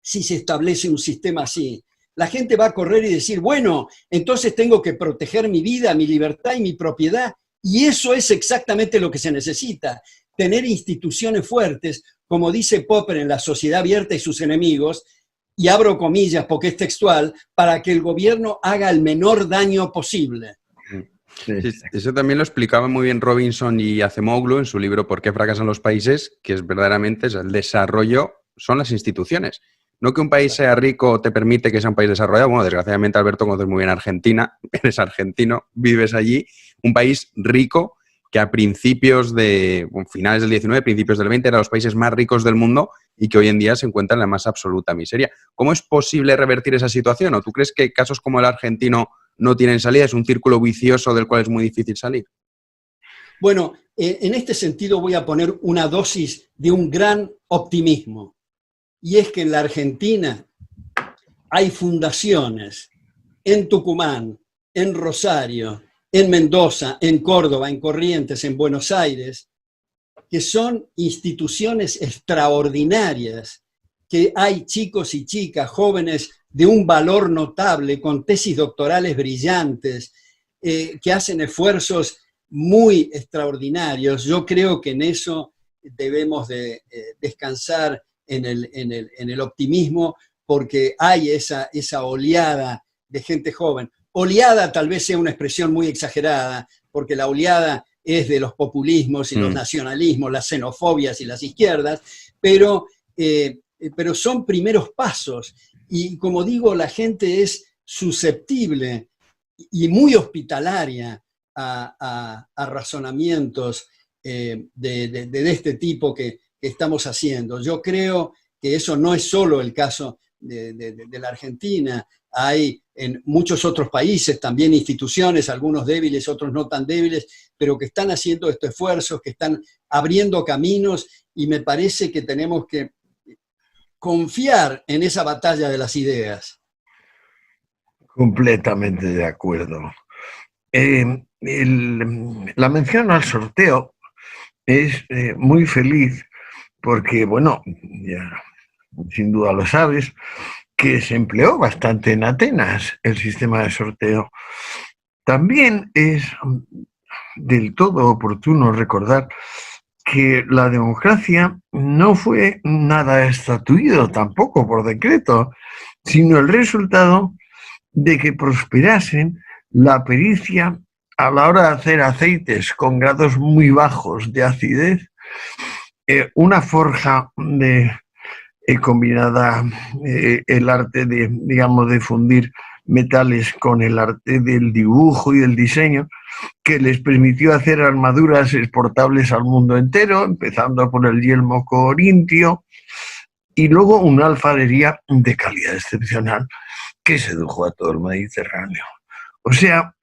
si se establece un sistema así? La gente va a correr y decir: bueno, entonces tengo que proteger mi vida, mi libertad y mi propiedad. Y eso es exactamente lo que se necesita, tener instituciones fuertes, como dice Popper en La sociedad abierta y sus enemigos, y abro comillas porque es textual, para que el gobierno haga el menor daño posible. Sí, eso también lo explicaba muy bien Robinson y Acemoglu en su libro ¿Por qué fracasan los países?, que es verdaderamente el desarrollo son las instituciones. No que un país sea rico te permite que sea un país desarrollado. Bueno, desgraciadamente, Alberto, conoces muy bien Argentina, eres argentino, vives allí. Un país rico que a principios de, finales del 19, principios del 20, era los países más ricos del mundo y que hoy en día se encuentra en la más absoluta miseria. ¿Cómo es posible revertir esa situación? ¿O tú crees que casos como el argentino no tienen salida? ¿Es un círculo vicioso del cual es muy difícil salir? Bueno, en este sentido voy a poner una dosis de un gran optimismo. Y es que en la Argentina hay fundaciones en Tucumán, en Rosario, en Mendoza, en Córdoba, en Corrientes, en Buenos Aires, que son instituciones extraordinarias, que hay chicos y chicas, jóvenes de un valor notable, con tesis doctorales brillantes, que hacen esfuerzos muy extraordinarios. Yo creo que en eso debemos de descansar en el optimismo, porque hay esa oleada de gente joven. Oleada tal vez sea una expresión muy exagerada, porque la oleada es de los populismos y los nacionalismos, las xenofobias y las izquierdas, pero son primeros pasos. Y como digo, la gente es susceptible y muy hospitalaria a razonamientos de este tipo que estamos haciendo. Yo creo que eso no es solo el caso de la Argentina. Hay en muchos otros países también instituciones, algunos débiles, otros no tan débiles, pero que están haciendo estos esfuerzos, que están abriendo caminos, y me parece que tenemos que confiar en esa batalla de las ideas. Completamente de acuerdo. La mención al sorteo es muy feliz porque, bueno, ya sin duda lo sabes, que se empleó bastante en Atenas, el sistema de sorteo. También es del todo oportuno recordar que la democracia no fue nada estatuido tampoco por decreto, sino el resultado de que prosperasen la pericia a la hora de hacer aceites con grados muy bajos de acidez, una forja combinada, el arte de, digamos, de fundir metales con el arte del dibujo y del diseño, que les permitió hacer armaduras exportables al mundo entero, empezando por el yelmo corintio, y luego una alfarería de calidad excepcional que sedujo a todo el Mediterráneo. O sea,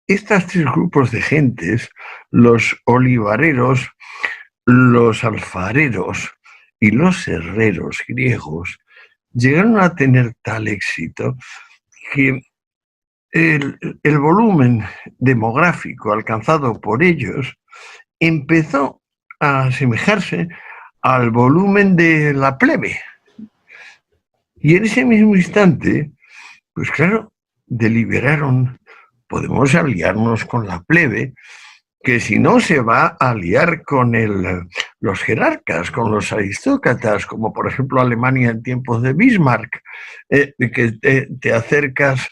estos tres grupos de gentes, los olivareros, los alfareros y los herreros griegos, llegaron a tener tal éxito que el volumen demográfico alcanzado por ellos empezó a asemejarse al volumen de la plebe. Y en ese mismo instante, pues claro, deliberaron, podemos aliarnos con la plebe, que si no se va a aliar con los jerarcas, con los aristócratas, como por ejemplo Alemania en tiempos de Bismarck, que te acercas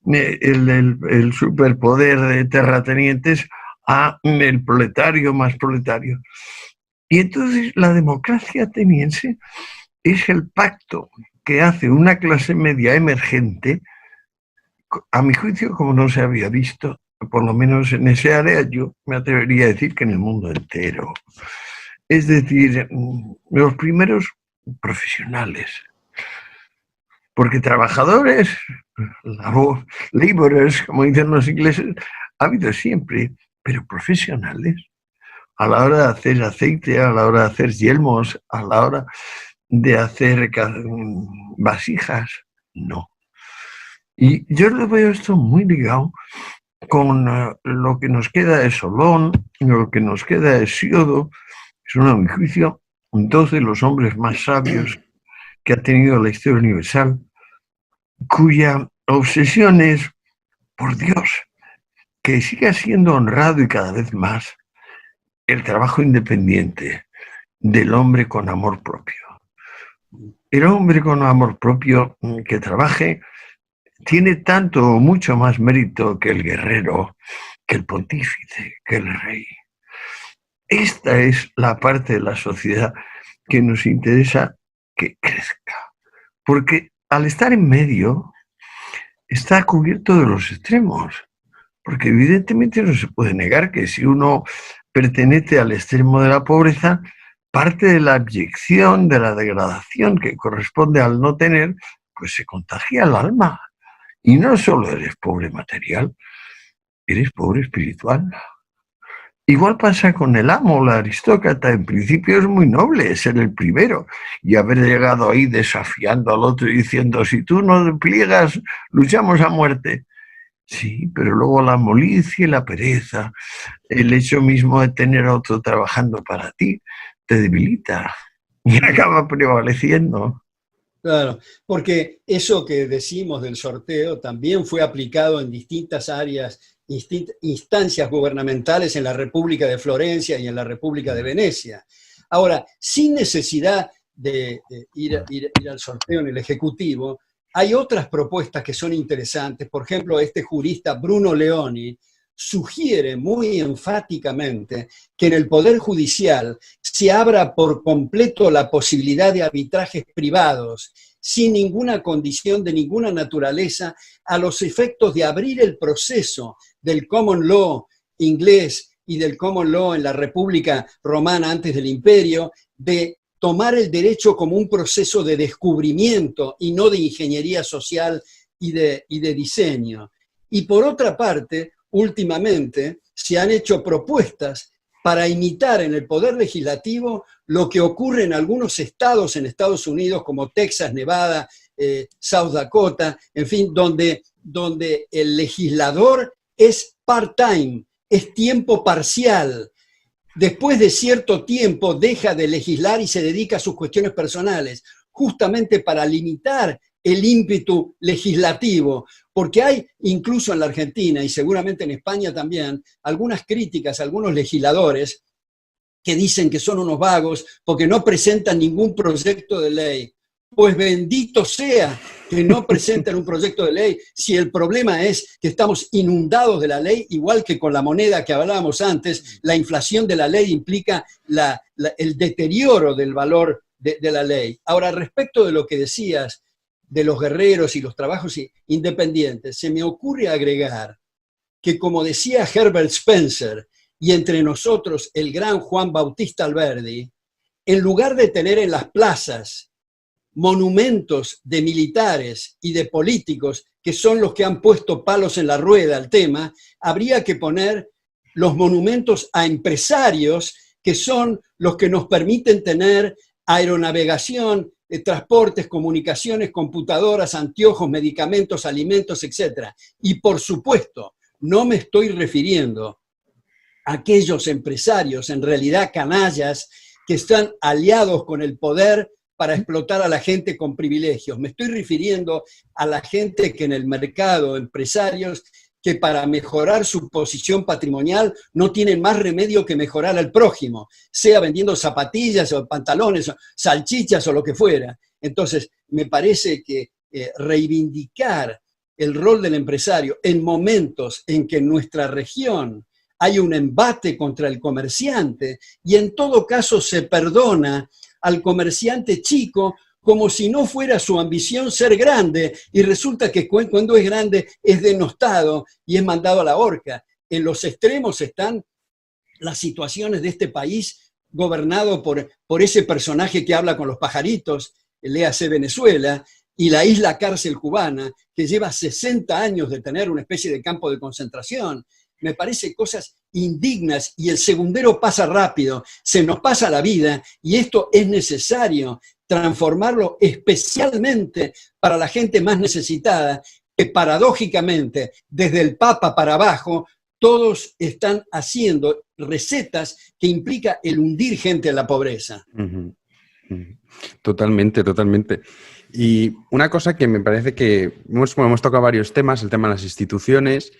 el superpoder de terratenientes a el proletario más proletario. Y entonces la democracia ateniense es el pacto que hace una clase media emergente, a mi juicio, como no se había visto, por lo menos en ese área, yo me atrevería a decir que en el mundo entero. Es decir, los primeros profesionales. Porque trabajadores, laborers, como dicen los ingleses, ha habido siempre, pero profesionales, a la hora de hacer aceite, a la hora de hacer yelmos, a la hora de hacer vasijas, no. Y yo lo veo esto muy ligado con lo que nos queda de Solón, lo que nos queda de Hesíodo. Son, a mi juicio, dos de los hombres más sabios que ha tenido la historia universal, cuya obsesión es, por Dios, que siga siendo honrado y cada vez más el trabajo independiente del hombre con amor propio. El hombre con amor propio que trabaje tiene tanto o mucho más mérito que el guerrero, que el pontífice, que el rey. Esta es la parte de la sociedad que nos interesa que crezca, porque al estar en medio está cubierto de los extremos, porque evidentemente no se puede negar que si uno pertenece al extremo de la pobreza, parte de la abyección, de la degradación que corresponde al no tener, pues se contagia al alma. Y no solo eres pobre material, eres pobre espiritual. Igual pasa con el amo, la aristócrata. En principio es muy noble ser el primero y haber llegado ahí desafiando al otro y diciendo, si tú no pliegas, luchamos a muerte. Sí, pero luego la molicie, la pereza, el hecho mismo de tener a otro trabajando para ti, te debilita y acaba prevaleciendo. Claro, porque eso que decimos del sorteo también fue aplicado en distintas áreas, instancias gubernamentales en la República de Florencia y en la República de Venecia. Ahora, sin necesidad de ir al sorteo en el Ejecutivo, hay otras propuestas que son interesantes. Por ejemplo, este jurista Bruno Leoni sugiere muy enfáticamente que en el Poder Judicial se abra por completo la posibilidad de arbitrajes privados, sin ninguna condición de ninguna naturaleza, a los efectos de abrir el proceso del common law inglés y del common law en la República Romana antes del Imperio, de tomar el derecho como un proceso de descubrimiento y no de ingeniería social y de diseño. Y por otra parte, últimamente se han hecho propuestas para imitar en el poder legislativo lo que ocurre en algunos estados en Estados Unidos, como Texas, Nevada, South Dakota, en fin, donde el legislador es part-time, es tiempo parcial. Después de cierto tiempo deja de legislar y se dedica a sus cuestiones personales, justamente para limitar el ímpetu legislativo, porque hay incluso en la Argentina y seguramente en España también algunas críticas a algunos legisladores que dicen que son unos vagos porque no presentan ningún proyecto de ley. Pues bendito sea que no presenten un proyecto de ley si el problema es que estamos inundados de la ley, igual que con la moneda que hablábamos antes, la inflación de la ley implica el deterioro del valor de la ley. Ahora, respecto de lo que decías de los guerreros y los trabajos independientes, se me ocurre agregar que, como decía Herbert Spencer, y entre nosotros el gran Juan Bautista Alberdi, en lugar de tener en las plazas monumentos de militares y de políticos que son los que han puesto palos en la rueda al tema, habría que poner los monumentos a empresarios que son los que nos permiten tener aeronavegación, transportes, comunicaciones, computadoras, anteojos, medicamentos, alimentos, etc. Y por supuesto, no me estoy refiriendo a aquellos empresarios, en realidad canallas, que están aliados con el poder para explotar a la gente con privilegios. Me estoy refiriendo a la gente que en el mercado, empresarios, que para mejorar su posición patrimonial no tienen más remedio que mejorar al prójimo, sea vendiendo zapatillas o pantalones, o salchichas o lo que fuera. Entonces, me parece que reivindicar el rol del empresario en momentos en que en nuestra región hay un embate contra el comerciante y en todo caso se perdona al comerciante chico como si no fuera su ambición ser grande, y resulta que cuando es grande es denostado y es mandado a la horca. En los extremos están las situaciones de este país gobernado por ese personaje que habla con los pajaritos, léase Venezuela, y la isla cárcel cubana, que lleva 60 años de tener una especie de campo de concentración. Me parece cosas indignas, y el segundero pasa rápido, se nos pasa la vida, y esto es necesario transformarlo especialmente para la gente más necesitada, que paradójicamente, desde el Papa para abajo, todos están haciendo recetas que implica el hundir gente en la pobreza. Totalmente, totalmente. Y una cosa que me parece que hemos tocado varios temas, el tema de las instituciones,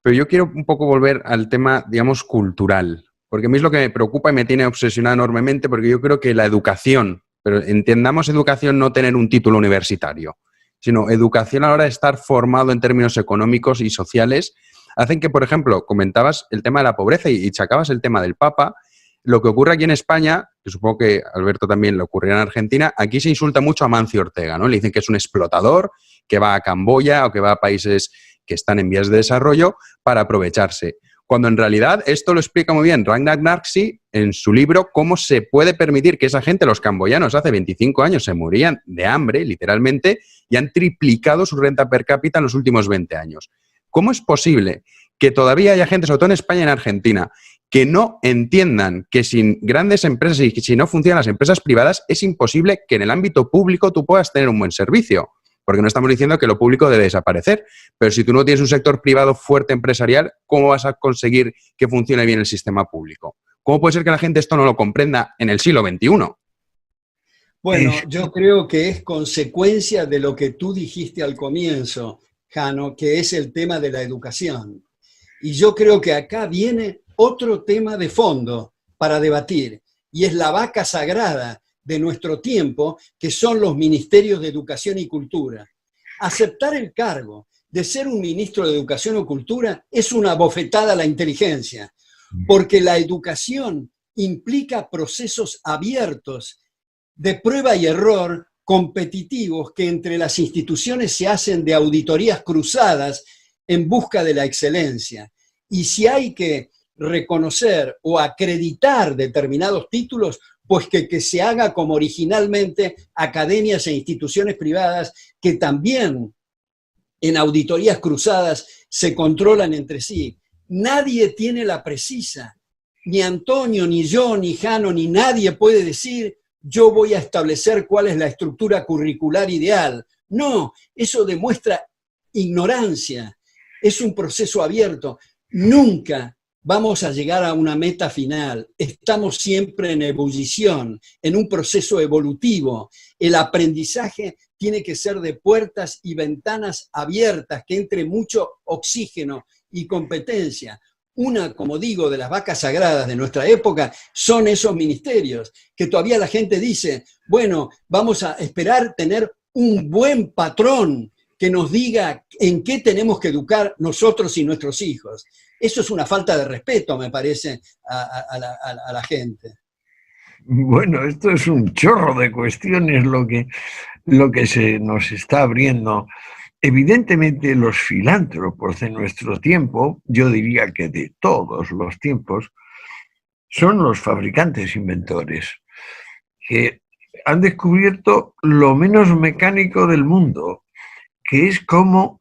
pero yo quiero un poco volver al tema, digamos, cultural, porque a mí es lo que me preocupa y me tiene obsesionado enormemente, porque yo creo que la educación, pero entendamos educación no tener un título universitario, sino educación a la hora de estar formado en términos económicos y sociales, hacen que, por ejemplo, comentabas el tema de la pobreza y sacabas el tema del Papa. Lo que ocurre aquí en España, que supongo que a Alberto también le ocurrirá en Argentina, aquí se insulta mucho a Mancio Ortega, ¿no? Le dicen que es un explotador, que va a Camboya o que va a países que están en vías de desarrollo para aprovecharse. Cuando en realidad esto lo explica muy bien Ragnar Narksi en su libro, cómo se puede permitir que esa gente, los camboyanos, hace 25 años se morían de hambre, literalmente, y han triplicado su renta per cápita en los últimos 20 años. ¿Cómo es posible que todavía haya gente, sobre todo en España y en Argentina, que no entiendan que sin grandes empresas y que si no funcionan las empresas privadas, es imposible que en el ámbito público tú puedas tener un buen servicio? Porque no estamos diciendo que lo público debe desaparecer, pero si tú no tienes un sector privado fuerte empresarial, ¿cómo vas a conseguir que funcione bien el sistema público? ¿Cómo puede ser que la gente esto no lo comprenda en el siglo XXI? Bueno, yo creo que es consecuencia de lo que tú dijiste al comienzo, Jano, que es el tema de la educación. Y yo creo que acá viene otro tema de fondo para debatir, y es la vaca sagrada de nuestro tiempo, que son los ministerios de Educación y Cultura. Aceptar el cargo de ser un ministro de Educación o Cultura es una bofetada a la inteligencia, porque la educación implica procesos abiertos de prueba y error competitivos que entre las instituciones se hacen de auditorías cruzadas en busca de la excelencia. Y si hay que reconocer o acreditar determinados títulos, pues que se haga como originalmente academias e instituciones privadas que también en auditorías cruzadas se controlan entre sí. Nadie tiene la precisa, ni Antonio, ni yo, ni Jano, ni nadie puede decir yo voy a establecer cuál es la estructura curricular ideal. No, eso demuestra ignorancia, es un proceso abierto. Nunca vamos a llegar a una meta final. Estamos siempre en ebullición, en un proceso evolutivo. El aprendizaje tiene que ser de puertas y ventanas abiertas, que entre mucho oxígeno y competencia. Una, como digo, de las vacas sagradas de nuestra época son esos ministerios, que todavía la gente dice, bueno, vamos a esperar tener un buen patrón que nos diga en qué tenemos que educar nosotros y nuestros hijos. Eso es una falta de respeto, me parece, a la gente. Bueno, esto es un chorro de cuestiones lo que se nos está abriendo. Evidentemente, los filántropos de nuestro tiempo, yo diría que de todos los tiempos, son los fabricantes inventores, que han descubierto lo menos mecánico del mundo, que es cómo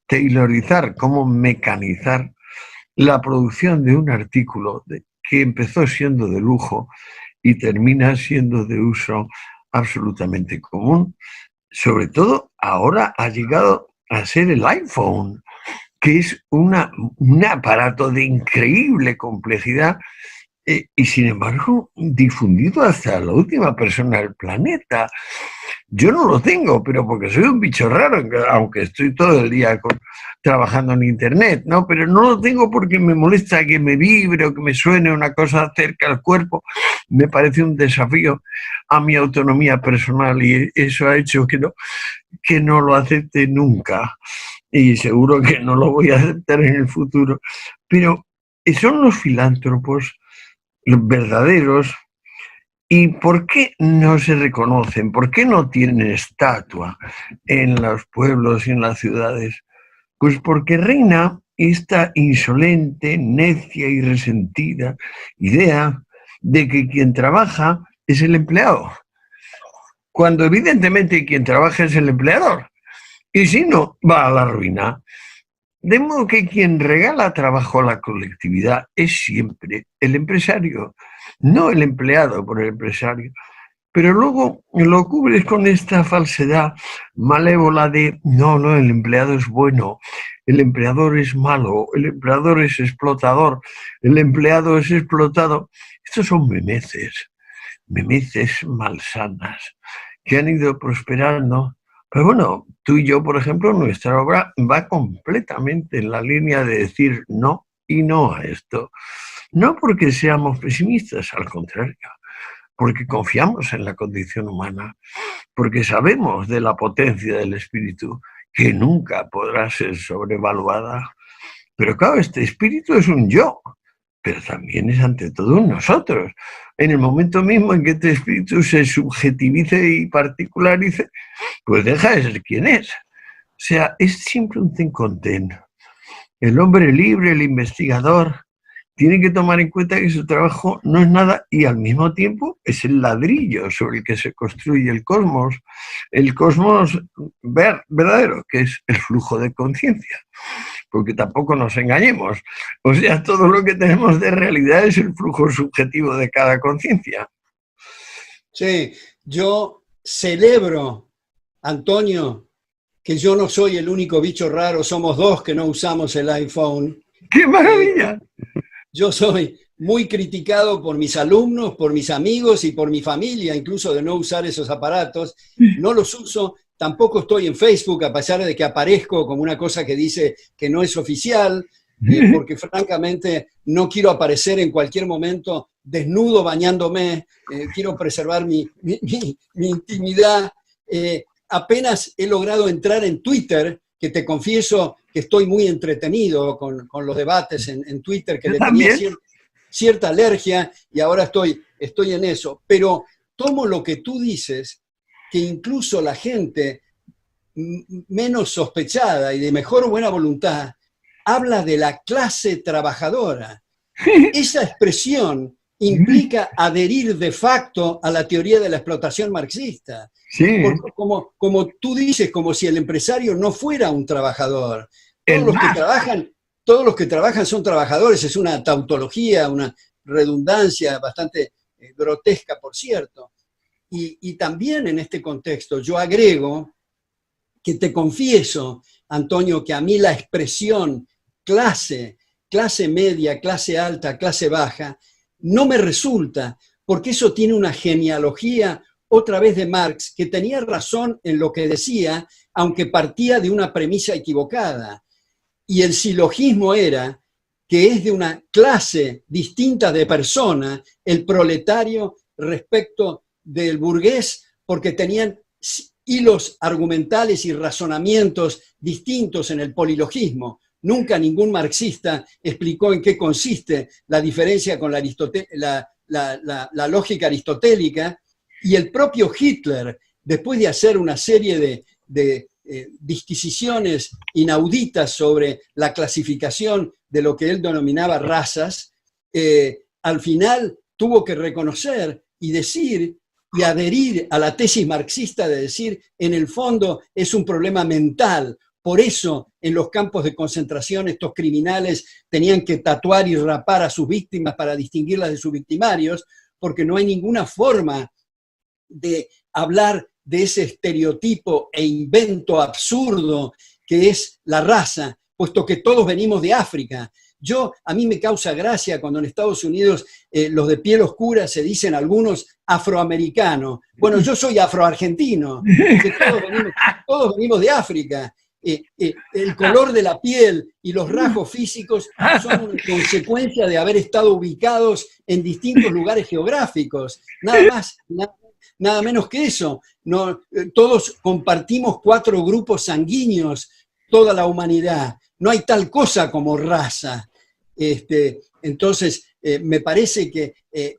taylorizar, cómo mecanizar la producción de un artículo que empezó siendo de lujo y termina siendo de uso absolutamente común. Sobre todo ahora ha llegado a ser el iPhone, que es un aparato de increíble complejidad y sin embargo difundido hasta la última persona del planeta. Yo no lo tengo, pero porque soy un bicho raro, aunque estoy todo el día trabajando en internet, ¿no? Pero no lo tengo porque me molesta que me vibre o que me suene una cosa cerca al cuerpo. Me parece un desafío a mi autonomía personal y eso ha hecho que no lo acepte nunca. Y seguro que no lo voy a aceptar en el futuro. Pero son los filántropos los verdaderos. ¿Y por qué no se reconocen? ¿Por qué no tienen estatua en los pueblos y en las ciudades? Pues porque reina esta insolente, necia y resentida idea de que quien trabaja es el empleado, cuando evidentemente quien trabaja es el empleador, y si no, va a la ruina. De modo que quien regala trabajo a la colectividad es siempre el empresario, no el empleado por el empresario. Pero luego lo cubres con esta falsedad malévola de no, el empleado es bueno, el empleador es malo, el empleador es explotador, el empleado es explotado. Estos son memeces malsanas que han ido prosperando. Pero bueno, tú y yo, por ejemplo, nuestra obra va completamente en la línea de decir no y no a esto. No porque seamos pesimistas, al contrario, porque confiamos en la condición humana, porque sabemos de la potencia del espíritu, que nunca podrá ser sobrevaluada. Pero claro, este espíritu es un yo, pero también es ante todo un nosotros. En el momento mismo en que este espíritu se subjetivice y particularice, pues deja de ser quien es. O sea, es siempre un ten con ten. El hombre libre, el investigador, tiene que tomar en cuenta que su trabajo no es nada y al mismo tiempo es el ladrillo sobre el que se construye el cosmos verdadero, que es el flujo de conciencia. Porque tampoco nos engañemos. O sea, todo lo que tenemos de realidad es el flujo subjetivo de cada conciencia. Sí, yo celebro, Antonio, que yo no soy el único bicho raro, somos dos que no usamos el iPhone. ¡Qué maravilla! Yo soy muy criticado por mis alumnos, por mis amigos y por mi familia, incluso de no usar esos aparatos. No los uso. Tampoco estoy en Facebook, a pesar de que aparezco como una cosa que dice que no es oficial, porque francamente no quiero aparecer en cualquier momento desnudo bañándome, quiero preservar mi intimidad. Apenas he logrado entrar en Twitter, que te confieso que estoy muy entretenido con los debates en Twitter, que le tenía cierta alergia y ahora estoy en eso. Pero tomo lo que tú dices, que incluso la gente menos sospechada y de mejor buena voluntad habla de la clase trabajadora. Esa expresión implica adherir de facto a la teoría de la explotación marxista. Sí. Como tú dices, como si el empresario no fuera un trabajador. Todos los que trabajan son trabajadores, es una tautología, una redundancia bastante grotesca, por cierto. Y también en este contexto yo agrego que te confieso, Antonio, que a mí la expresión clase media, clase alta, clase baja, no me resulta, porque eso tiene una genealogía otra vez de Marx, que tenía razón en lo que decía, aunque partía de una premisa equivocada. Y el silogismo era que es de una clase distinta de persona el proletario respecto del burgués, porque tenían hilos argumentales y razonamientos distintos en el polilogismo. Nunca ningún marxista explicó en qué consiste la diferencia con la lógica aristotélica, y el propio Hitler, después de hacer una serie de disquisiciones inauditas sobre la clasificación de lo que él denominaba razas, al final tuvo que reconocer y decir y adherir a la tesis marxista de decir, en el fondo es un problema mental. Por eso en los campos de concentración estos criminales tenían que tatuar y rapar a sus víctimas para distinguirlas de sus victimarios, porque no hay ninguna forma de hablar de ese estereotipo e invento absurdo que es la raza, puesto que todos venimos de África. A mí me causa gracia cuando en Estados Unidos los de piel oscura se dicen algunos afroamericanos. Bueno, yo soy afroargentino, que todos venimos de África. El color de la piel y los rasgos físicos son una consecuencia de haber estado ubicados en distintos lugares geográficos. Nada más, nada menos que eso. No, todos compartimos 4 grupos sanguíneos, toda la humanidad. No hay tal cosa como raza. Entonces, me parece que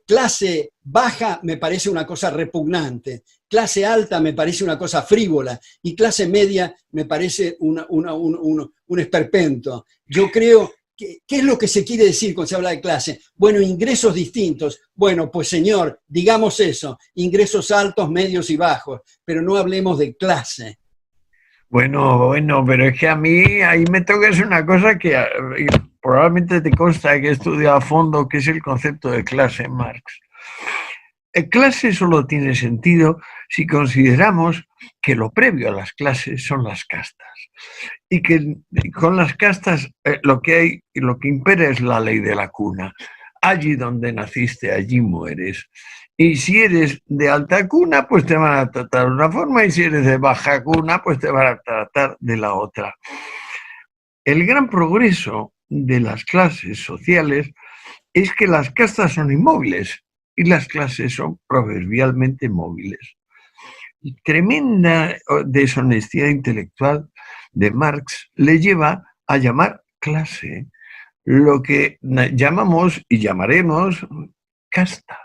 clase baja me parece una cosa repugnante, clase alta me parece una cosa frívola, y clase media me parece un esperpento. Yo creo que, ¿qué es lo que se quiere decir cuando se habla de clase? Bueno, ingresos distintos. Bueno, pues señor, digamos eso, ingresos altos, medios y bajos, pero no hablemos de clase. Bueno, pero es que a mí ahí me tocas una cosa que probablemente te consta que he estudiado a fondo, que es el concepto de clase en Marx. El clase solo tiene sentido si consideramos que lo previo a las clases son las castas, y que con las castas lo que impera es la ley de la cuna. Allí donde naciste, allí mueres. Y si eres de alta cuna, pues te van a tratar de una forma, y si eres de baja cuna, pues te van a tratar de la otra. El gran progreso de las clases sociales es que las castas son inmóviles y las clases son proverbialmente móviles. Y tremenda deshonestidad intelectual de Marx le lleva a llamar clase lo que llamamos y llamaremos casta.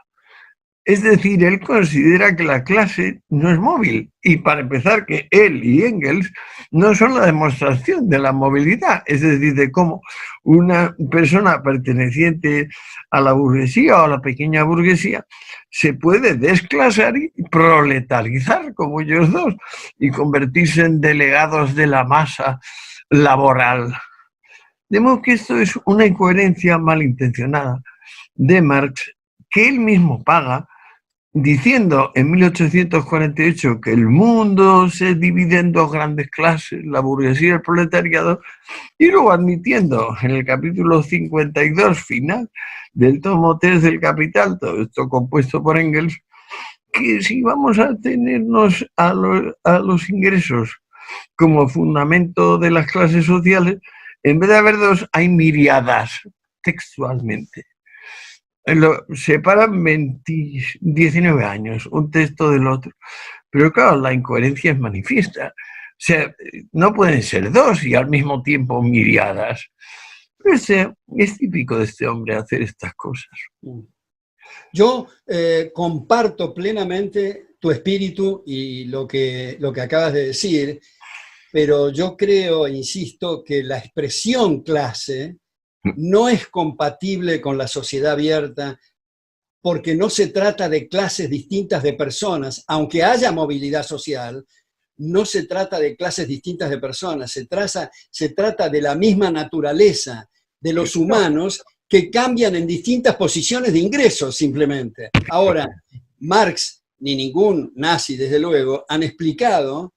Es decir, él considera que la clase no es móvil, y para empezar que él y Engels no son la demostración de la movilidad, es decir, de cómo una persona perteneciente a la burguesía o a la pequeña burguesía se puede desclasar y proletarizar como ellos dos y convertirse en delegados de la masa laboral. De modo que esto es una incoherencia malintencionada de Marx, que él mismo paga, diciendo en 1848 que el mundo se divide en 2 grandes clases, la burguesía y el proletariado, y luego admitiendo en el capítulo 52 final del tomo 3 del Capital, todo esto compuesto por Engels, que si vamos a tenernos a los ingresos como fundamento de las clases sociales, en vez de haber 2, hay miriadas, textualmente. Lo separan 19 años, un texto del otro. Pero claro, la incoherencia es manifiesta. O sea, no pueden ser 2 y al mismo tiempo miriadas. Pero es típico de este hombre hacer estas cosas. Yo comparto plenamente tu espíritu y lo que acabas de decir, pero yo creo, insisto, que la expresión clase no es compatible con la sociedad abierta, porque no se trata de clases distintas de personas, aunque haya movilidad social, no se trata de clases distintas de personas, se trata de la misma naturaleza de los humanos que cambian en distintas posiciones de ingresos simplemente. Ahora, Marx ni ningún nazi, desde luego, han explicado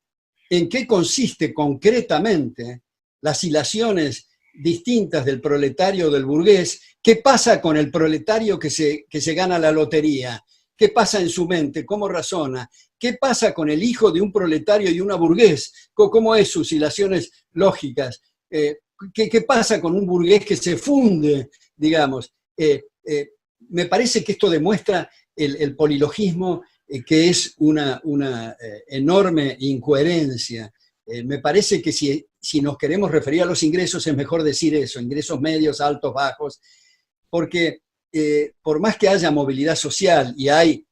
en qué consiste concretamente las hilaciones distintas del proletario o del burgués. ¿Qué pasa con el proletario que se gana la lotería? ¿Qué pasa en su mente? ¿Cómo razona? ¿Qué pasa con el hijo de un proletario y una burgués? ¿Cómo es sus hilaciones lógicas? ¿Qué pasa con un burgués que se funde, digamos? Me parece que esto demuestra el polilogismo, que es una enorme incoherencia. Me parece que si nos queremos referir a los ingresos, es mejor decir eso, ingresos medios, altos, bajos, porque por más que haya movilidad social y hay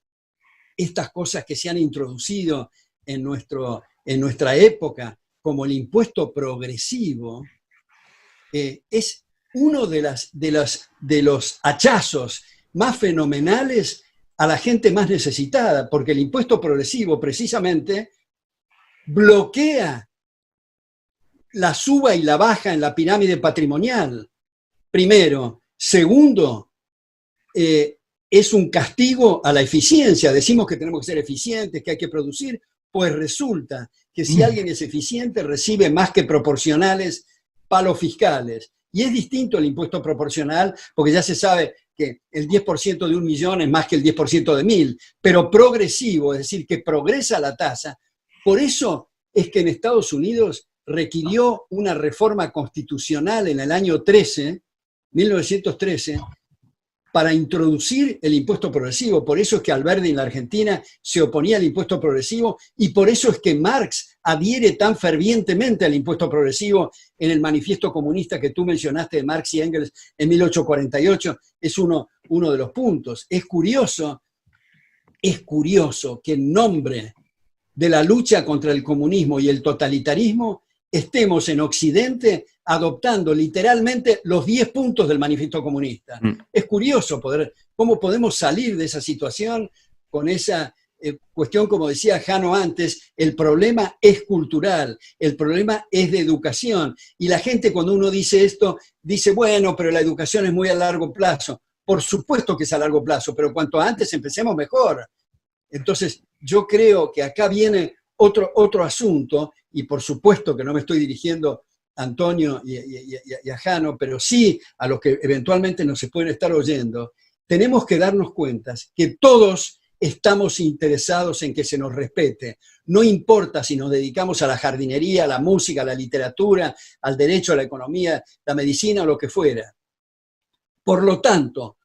estas cosas que se han introducido en nuestra época, como el impuesto progresivo, es uno de los hachazos más fenomenales a la gente más necesitada, porque el impuesto progresivo precisamente bloquea la suba y la baja en la pirámide patrimonial, primero. Segundo, es un castigo a la eficiencia. Decimos que tenemos que ser eficientes, que hay que producir, pues resulta que si alguien es eficiente recibe más que proporcionales palos fiscales. Y es distinto el impuesto proporcional, porque ya se sabe que el 10% de 1.000.000 es más que el 10% de 1.000, pero progresivo, es decir, que progresa la tasa. Por eso es que en Estados Unidos requirió una reforma constitucional en el año 1913, para introducir el impuesto progresivo. Por eso es que Alberdi en la Argentina se oponía al impuesto progresivo, y por eso es que Marx adhiere tan fervientemente al impuesto progresivo en el manifiesto comunista que tú mencionaste de Marx y Engels en 1848. Es uno de los puntos. Es curioso que en nombre de la lucha contra el comunismo y el totalitarismo estemos en Occidente adoptando literalmente los 10 puntos del manifiesto comunista. Es curioso cómo podemos salir de esa situación con esa cuestión, como decía Jano antes. El problema es cultural, el problema es de educación. Y la gente, cuando uno dice esto, dice, bueno, pero la educación es muy a largo plazo. Por supuesto que es a largo plazo, pero cuanto antes empecemos, mejor. Entonces, yo creo que acá viene otro asunto, y por supuesto que no me estoy dirigiendo a Antonio y a Jano, pero sí a los que eventualmente nos se pueden estar oyendo. Tenemos que darnos cuenta que todos estamos interesados en que se nos respete. No importa si nos dedicamos a la jardinería, a la música, a la literatura, al derecho, a la economía, la medicina o lo que fuera. Por lo tanto,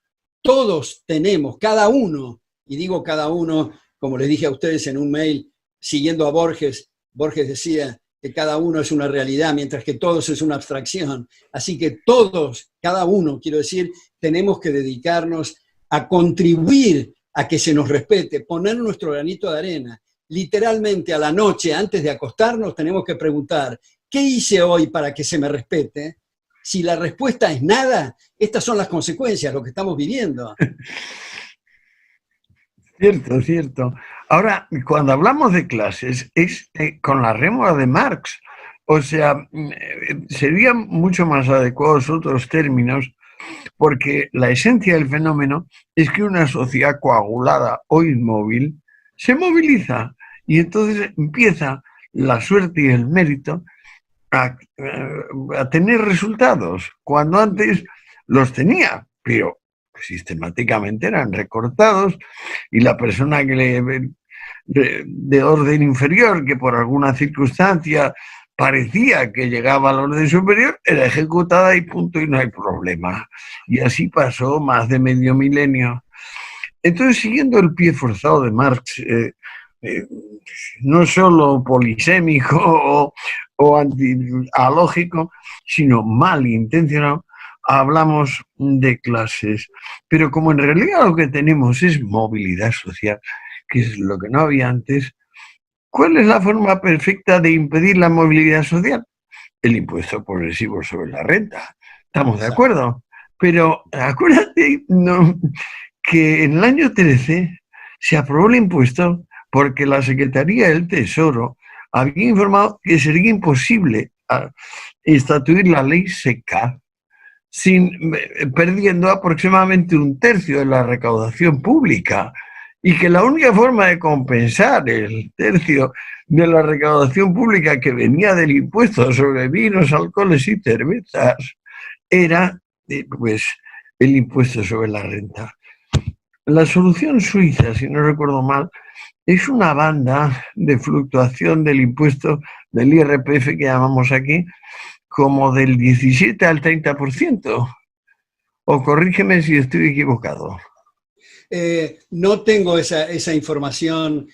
todos tenemos, cada uno, y digo cada uno, como les dije a ustedes en un mail, siguiendo a Borges decía que cada uno es una realidad, mientras que todos es una abstracción. Así que todos, cada uno, quiero decir, tenemos que dedicarnos a contribuir a que se nos respete, poner nuestro granito de arena. Literalmente a la noche, antes de acostarnos, tenemos que preguntar, ¿qué hice hoy para que se me respete? Si la respuesta es nada, estas son las consecuencias, lo que estamos viviendo. Cierto, cierto. Ahora, cuando hablamos de clases, es con la rémora de Marx. O sea, serían mucho más adecuados otros términos, porque la esencia del fenómeno es que una sociedad coagulada o inmóvil se moviliza, y entonces empieza la suerte y el mérito a tener resultados, cuando antes los tenía, pero sistemáticamente eran recortados, y la persona que de orden inferior, que por alguna circunstancia parecía que llegaba al orden superior, era ejecutada y punto, y no hay problema. Y así pasó más de medio milenio. Entonces, siguiendo el pie forzado de Marx, no solo polisémico o alógico, sino malintencionado, hablamos de clases. Pero como en realidad lo que tenemos es movilidad social, que es lo que no había antes, ¿cuál es la forma perfecta de impedir la movilidad social? El impuesto progresivo sobre la renta. ¿Estamos de acuerdo? Pero acuérdate que en el año 13 se aprobó el impuesto porque la Secretaría del Tesoro había informado que sería imposible instituir la ley seca perdiendo aproximadamente 1/3 de la recaudación pública, y que la única forma de compensar el 1/3 de la recaudación pública que venía del impuesto sobre vinos, alcoholes y cervezas era pues el impuesto sobre la renta. la solución suiza, si no recuerdo mal, es una banda de fluctuación del impuesto del IRPF que llamamos aquí, como del 17 al 30%. O corrígeme si estoy equivocado. No tengo esa información,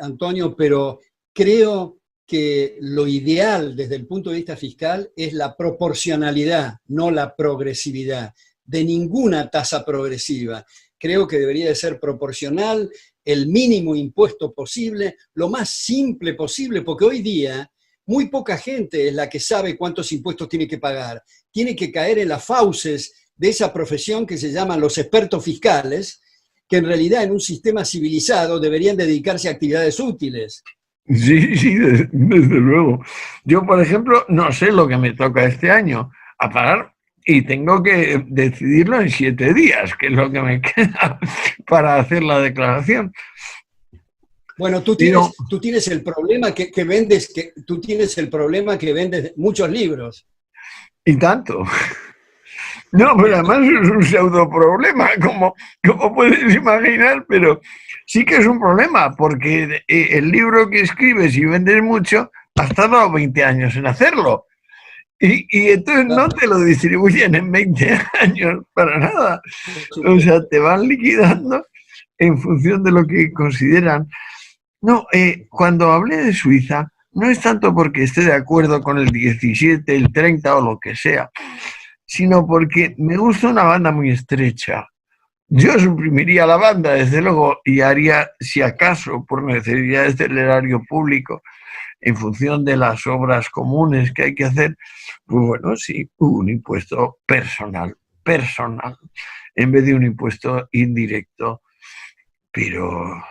Antonio, pero creo que lo ideal desde el punto de vista fiscal es la proporcionalidad, no la progresividad, de ninguna tasa progresiva. Creo que debería de ser proporcional, el mínimo impuesto posible, lo más simple posible, porque hoy día muy poca gente es la que sabe cuántos impuestos tiene que pagar. Tiene que caer en las fauces de esa profesión que se llaman los expertos fiscales, que en realidad en un sistema civilizado deberían dedicarse a actividades útiles. Sí, sí, desde luego. Yo, por ejemplo, no sé lo que me toca este año a pagar y tengo que decidirlo en 7 días, que es lo que me queda para hacer la declaración. Bueno, tú tienes el problema que vendes, tú tienes el problema que vendes muchos libros. Y tanto. No, pero además es un pseudo problema, como puedes imaginar, pero sí que es un problema, porque el libro que escribes y vendes mucho, has tardado 20 años en hacerlo. Y entonces no te lo distribuyen en 20 años para nada. O sea, te van liquidando en función de lo que consideran. No, cuando hablé de Suiza, no es tanto porque esté de acuerdo con el 17, el 30 o lo que sea, sino porque me gusta una banda muy estrecha. Yo suprimiría la banda, desde luego, y haría, si acaso, por necesidades del erario público, en función de las obras comunes que hay que hacer, pues bueno, sí, un impuesto personal, en vez de un impuesto indirecto. Pero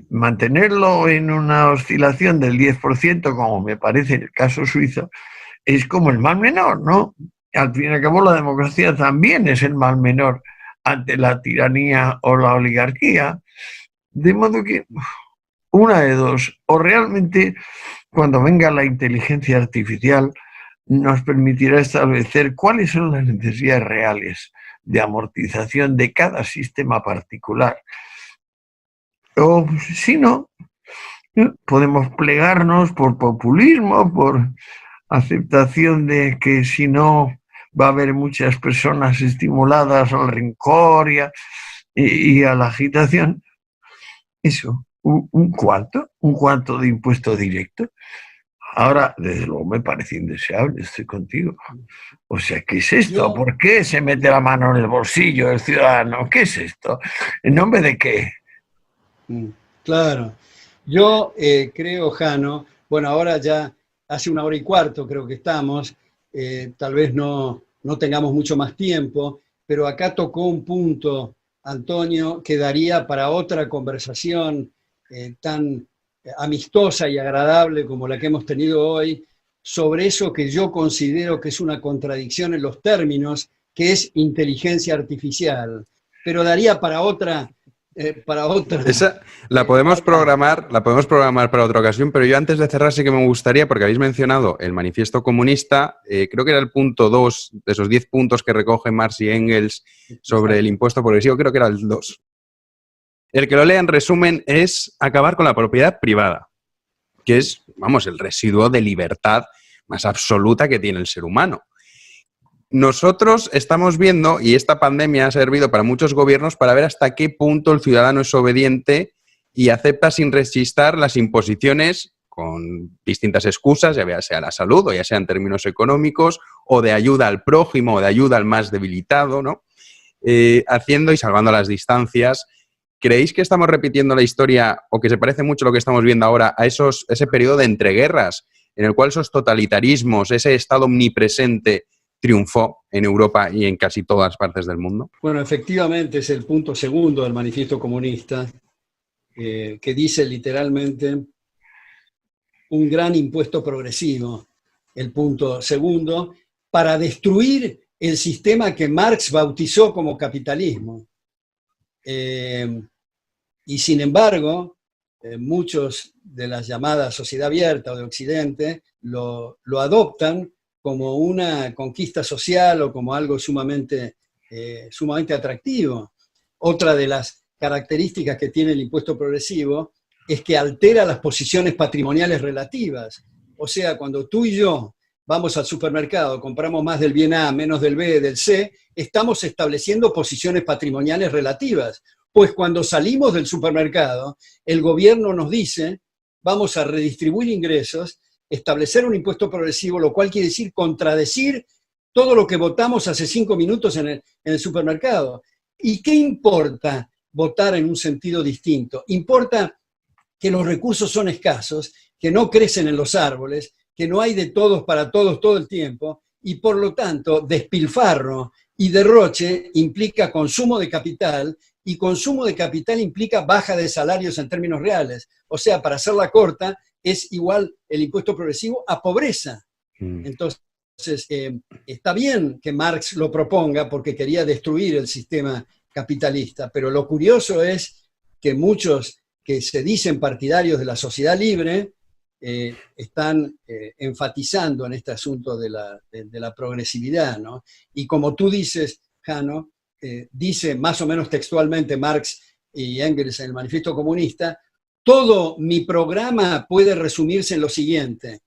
mantenerlo en una oscilación del 10%, como me parece el caso suizo, es como el mal menor, ¿no? Al fin y al cabo, la democracia también es el mal menor ante la tiranía o la oligarquía. De modo que, una de dos, o realmente cuando venga la inteligencia artificial nos permitirá establecer cuáles son las necesidades reales de amortización de cada sistema particular. O si no, podemos plegarnos por populismo, por aceptación de que si no va a haber muchas personas estimuladas al rencor y a la agitación. Eso, un cuarto de impuesto directo. Ahora, desde luego, me parece indeseable, estoy contigo. O sea, ¿qué es esto? ¿Por qué se mete la mano en el bolsillo del ciudadano? ¿Qué es esto? ¿En nombre de qué? Claro. Yo creo, Jano, bueno, ahora ya hace 1 hora y cuarto creo que estamos, tal vez no tengamos mucho más tiempo, pero acá tocó un punto, Antonio, que daría para otra conversación tan amistosa y agradable como la que hemos tenido hoy, sobre eso que yo considero que es una contradicción en los términos, que es inteligencia artificial. Pero daría para otra. Esa la podemos programar para otra ocasión, pero yo antes de cerrar sí que me gustaría, porque habéis mencionado el manifiesto comunista, creo que era el punto 2 de esos 10 puntos que recogen Marx y Engels sobre el impuesto progresivo, creo que era el 2. El que lo lea en resumen es acabar con la propiedad privada, que es, vamos, el residuo de libertad más absoluta que tiene el ser humano. Nosotros estamos viendo, y esta pandemia ha servido para muchos gobiernos, para ver hasta qué punto el ciudadano es obediente y acepta sin rechistar las imposiciones con distintas excusas, ya sea la salud o ya sea en términos económicos, o de ayuda al prójimo o de ayuda al más debilitado, ¿no? Haciendo y salvando las distancias. ¿Creéis que estamos repitiendo la historia o que se parece mucho lo que estamos viendo ahora a ese periodo de entreguerras en el cual esos totalitarismos, ese Estado omnipresente triunfó en Europa y en casi todas partes del mundo? Bueno, efectivamente es el punto segundo del manifiesto comunista, que dice literalmente un gran impuesto progresivo, el punto segundo, para destruir el sistema que Marx bautizó como capitalismo. Y sin embargo, muchos de las llamadas sociedad abierta o de Occidente lo adoptan como una conquista social o como algo sumamente atractivo. otra de las características que tiene el impuesto progresivo es que altera las posiciones patrimoniales relativas. O sea, cuando tú y yo vamos al supermercado, compramos más del bien A, menos del B, del C, estamos estableciendo posiciones patrimoniales relativas. Pues cuando salimos del supermercado, el gobierno nos dice, vamos a redistribuir ingresos, establecer un impuesto progresivo, lo cual quiere decir contradecir todo lo que votamos hace 5 minutos en el supermercado. ¿Y qué importa votar en un sentido distinto? Importa que los recursos son escasos, que no crecen en los árboles, que no hay de todos para todos todo el tiempo, y por lo tanto despilfarro y derroche implica consumo de capital, y consumo de capital implica baja de salarios en términos reales. O sea, para hacerla corta, es igual el impuesto progresivo a pobreza. Entonces, está bien que Marx lo proponga porque quería destruir el sistema capitalista, pero lo curioso es que muchos que se dicen partidarios de la sociedad libre están enfatizando en este asunto de la progresividad, ¿no? Y como tú dices, Jano, dice más o menos textualmente Marx y Engels en el Manifiesto Comunista, todo mi programa puede resumirse en lo siguiente: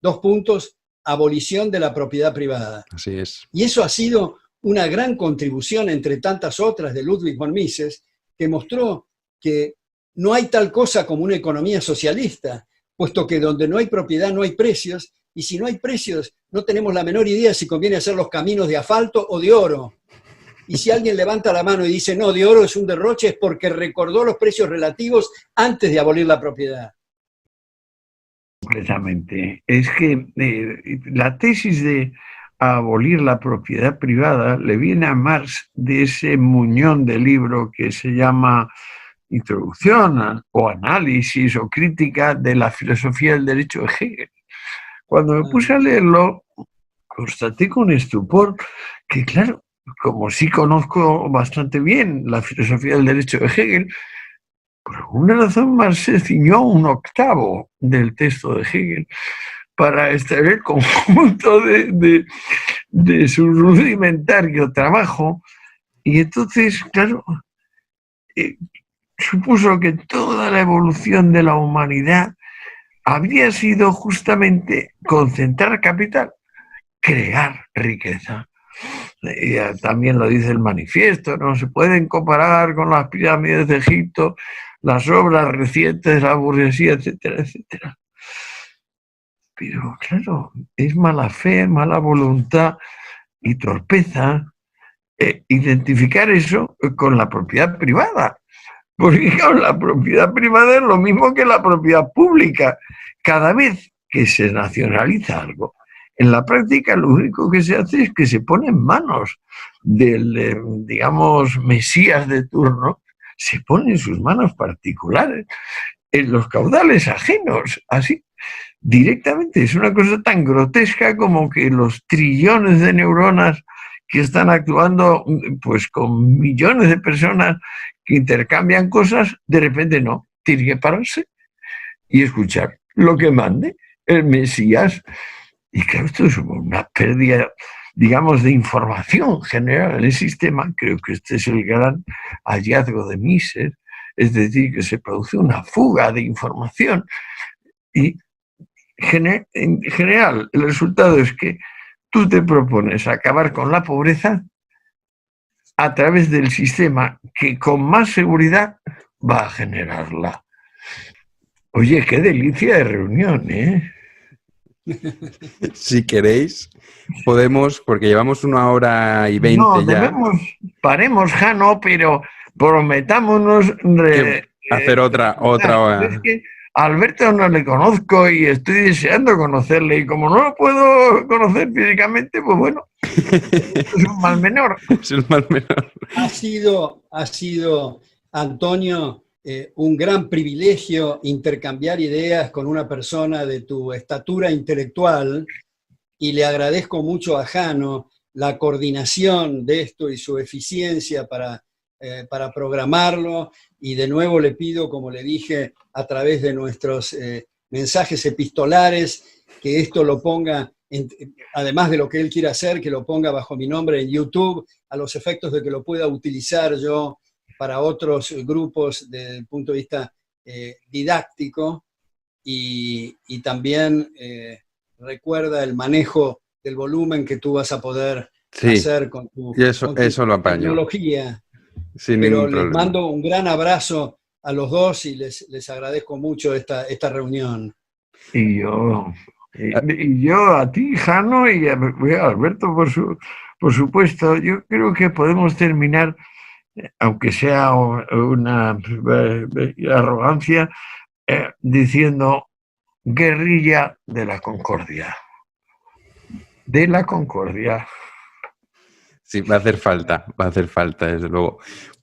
2 puntos, abolición de la propiedad privada. Así es. Y eso ha sido una gran contribución, entre tantas otras, de Ludwig von Mises, que mostró que no hay tal cosa como una economía socialista, puesto que donde no hay propiedad no hay precios, y si no hay precios no tenemos la menor idea si conviene hacer los caminos de asfalto o de oro. Y si alguien levanta la mano y dice, no, de oro es un derroche, es porque recordó los precios relativos antes de abolir la propiedad. Completamente. Es que la tesis de abolir la propiedad privada le viene a Marx de ese muñón de libro que se llama Introducción o Análisis o Crítica de la Filosofía del Derecho de Hegel. Cuando me puse a leerlo, constaté con estupor que, claro, como sí conozco bastante bien la filosofía del derecho de Hegel, por alguna razón Marx se ciñó a un octavo del texto de Hegel para extraer el conjunto de su rudimentario trabajo. Y entonces, claro, supuso que toda la evolución de la humanidad habría sido justamente concentrar capital, crear riqueza. Y también lo dice el manifiesto, no se pueden comparar con las pirámides de Egipto, las obras recientes de la burguesía, etcétera, etcétera. Pero claro, es mala fe, mala voluntad y torpeza identificar eso con la propiedad privada. Porque claro, la propiedad privada es lo mismo que la propiedad pública. Cada vez que se nacionaliza algo, en la práctica lo único que se hace es que se pone en manos del, digamos, mesías de turno, se pone en sus manos particulares, en los caudales ajenos, así, directamente. Es una cosa tan grotesca como que los trillones de neuronas que están actuando pues con millones de personas que intercambian cosas, de repente no, tiene que pararse y escuchar lo que mande el mesías. Y claro, esto es una pérdida, digamos, de información general en el sistema. Creo que este es el gran hallazgo de Mises, es decir, que se produce una fuga de información. Y en general, el resultado es que tú te propones acabar con la pobreza a través del sistema que con más seguridad va a generarla. Oye, qué delicia de reunión, ¿eh? Si queréis, podemos, porque llevamos 1 hora y 20 no, ya. Paremos, Jano, pero prometámonos hacer otra hora. Es que a Alberto no le conozco y estoy deseando conocerle, y como no lo puedo conocer físicamente, pues bueno, es un mal menor. Es un mal menor. Ha sido Antonio, un gran privilegio intercambiar ideas con una persona de tu estatura intelectual, y le agradezco mucho a Jano la coordinación de esto y su eficiencia para programarlo, y de nuevo le pido, como le dije, a través de nuestros mensajes epistolares, que esto lo ponga, además de lo que él quiera hacer, que lo ponga bajo mi nombre en YouTube, a los efectos de que lo pueda utilizar yo para otros grupos desde el punto de vista didáctico y también recuerda el manejo del volumen que tú vas a poder Sí, hacer con y eso, con tu eso lo apaño, tecnología. sin Pero ningún les problema. mando un gran abrazo a los dos y les agradezco mucho esta reunión. Y yo, y yo a ti, Jano, y a Alberto, por supuesto. Yo creo que podemos terminar, aunque sea una arrogancia, diciendo guerrilla de la concordia. De la concordia. Sí, va a hacer falta, desde luego.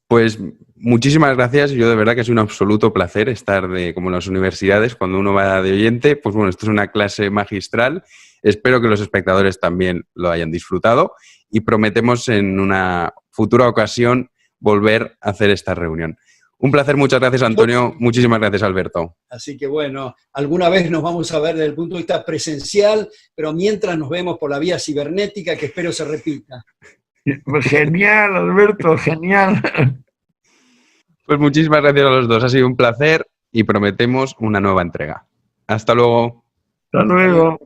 Pues muchísimas gracias. Yo de verdad que es un absoluto placer estar como en las universidades, cuando uno va de oyente. Pues bueno, esto es una clase magistral. Espero que los espectadores también lo hayan disfrutado y prometemos en una futura ocasión volver a hacer esta reunión. Un placer, muchas gracias, Antonio. Muchísimas gracias, Alberto. Así que bueno, alguna vez nos vamos a ver desde el punto de vista presencial, pero mientras nos vemos por la vía cibernética, que espero se repita. Genial, Alberto, genial. Pues muchísimas gracias a los dos. Ha sido un placer y prometemos una nueva entrega. Hasta luego. Hasta luego.